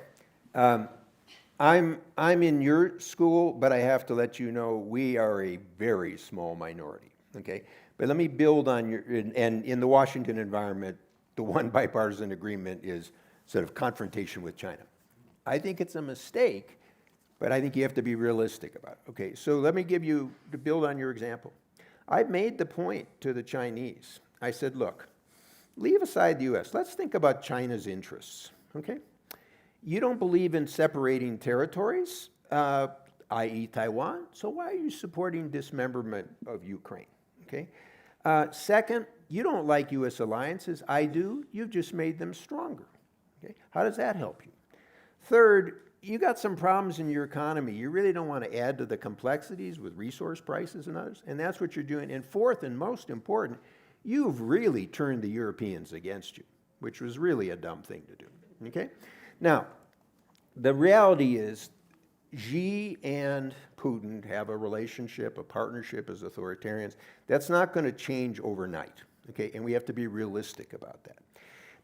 D: I'm in your school, but I have to let you know we are a very small minority. Okay. But let me build on your, and in the Washington environment, the one bipartisan agreement is sort of confrontation with China. I think it's a mistake, but I think you have to be realistic about it. Okay, so let me give you, to build on your example. I've made the point to the Chinese. I said, look, leave aside the US. Let's think about China's interests, okay? You don't believe in separating territories, i.e. Taiwan, so why are you supporting dismemberment of Ukraine, okay? Second, you don't like US alliances. I do. You've just made them stronger, okay? How does that help you? Third, you got some problems in your economy. You really don't want to add to the complexities with resource prices and others, and that's what you're doing. And fourth, and most important, you've really turned the Europeans against you, which was really a dumb thing to do, okay? Now, the reality is Xi and Putin have a relationship, a partnership as authoritarians. That's not going to change overnight, okay? And we have to be realistic about that.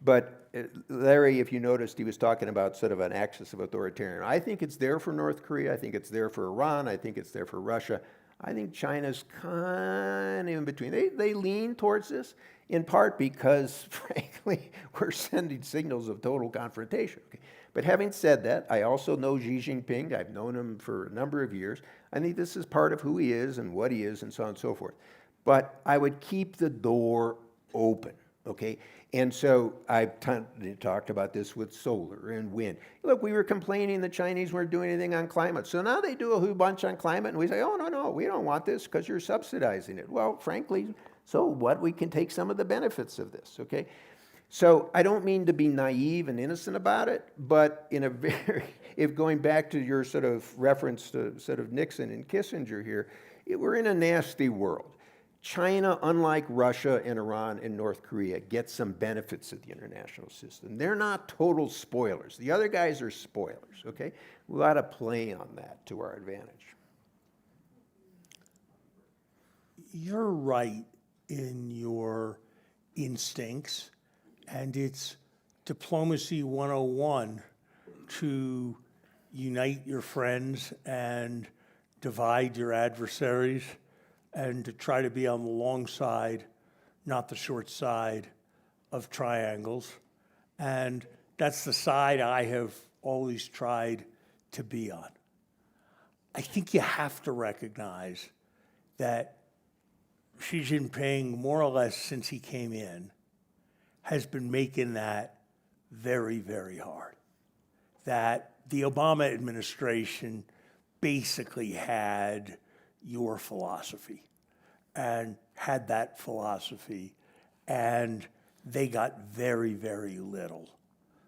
D: But Larry, if you noticed, he was talking about sort of an axis of authoritarian. I think it's there for North Korea. I think it's there for Iran. I think it's there for Russia. I think China's kind of in between. They lean towards this, in part because, frankly, we're sending signals of total confrontation. Okay? But having said that, I also know Xi Jinping. I've known him for a number of years. I think this is part of who he is and what he is and so on and so forth. But I would keep the door open, okay? And so I've talked about this with solar and wind. Look, we were complaining the Chinese weren't doing anything on climate. So now they do a whole bunch on climate, and we say, oh, no, we don't want this because you're subsidizing it. Well, frankly, so what? We can take some of the benefits of this, okay? So I don't mean to be naive and innocent about it, but in a very, if going back to your sort of reference to sort of Nixon and Kissinger here, we're in a nasty world. China, unlike Russia and Iran and North Korea, gets some benefits of the international system. They're not total spoilers. The other guys are spoilers, okay? We ought to play on that to our advantage.
E: You're right in your instincts, and it's diplomacy 101 to unite your friends and divide your adversaries, and to try to be on the long side, not the short side of triangles. And that's the side I have always tried to be on. I think you have to recognize that Xi Jinping, more or less since he came in, has been making that very, very hard. That the Obama administration basically had your philosophy and had that philosophy, and they got very, very little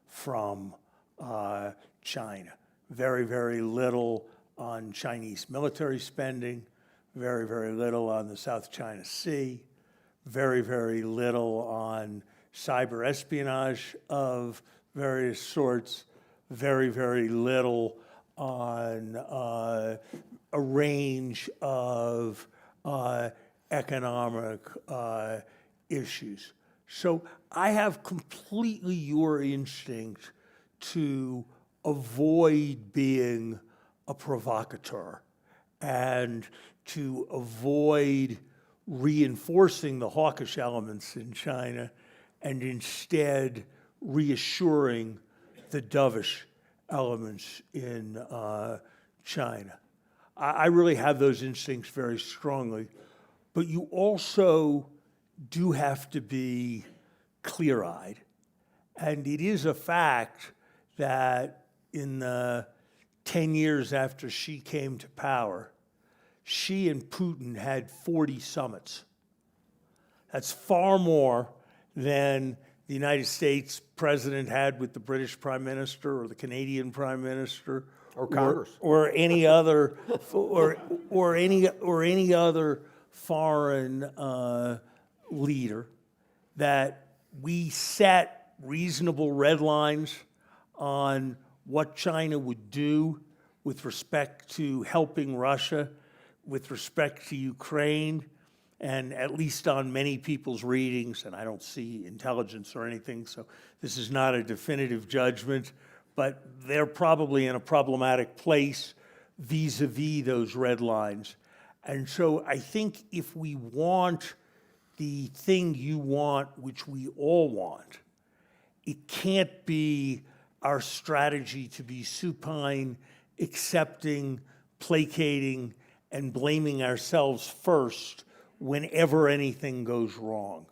E: from China. Very, very little on Chinese military spending, very, very little on the South China Sea, very, very little on cyber espionage of various sorts, very, very little on a range of economic issues. So I have completely your instinct to avoid being a provocateur and to avoid reinforcing the hawkish elements in China and instead reassuring the dovish elements in China. I really have those instincts very strongly, but you also do have to be clear-eyed. And it is a fact that in the 10 years after Xi came to power, Xi and Putin had 40 summits. That's far more than the United States president had with the British prime minister or the Canadian prime minister
D: Or Congress.
E: or any other or any other foreign leader. That we set reasonable red lines on what China would do with respect to helping Russia, with respect to Ukraine, and at least on many people's readings, and I don't see intelligence or anything, so this is not a definitive judgment, but they're probably in a problematic place vis-a-vis those red lines. And so I think if we want the thing you want, which we all want, it can't be our strategy to be supine, accepting, placating, and blaming ourselves first whenever anything goes wrong.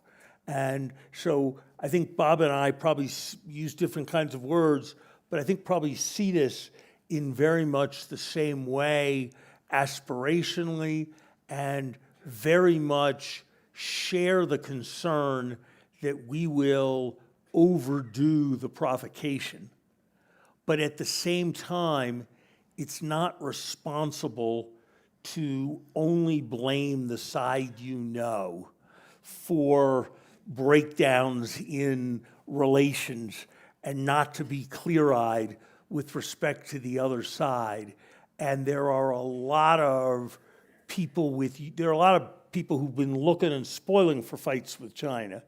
E: And so I think Bob and I probably use different kinds of words, but I think probably see this in very much the same way, aspirationally, and very much share the concern that we will overdo the provocation. But at the same time, it's not responsible to only blame the side you know for breakdowns in relations and not to be clear-eyed with respect to the other side. And there are a lot of people who've been looking and spoiling for fights with China,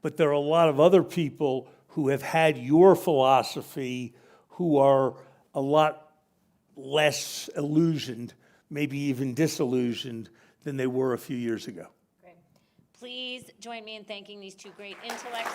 E: but there are a lot of other people who have had your philosophy who are a lot less illusioned, maybe even disillusioned, than they were a few years ago.
C: Great. Please join me in thanking these two great intellects.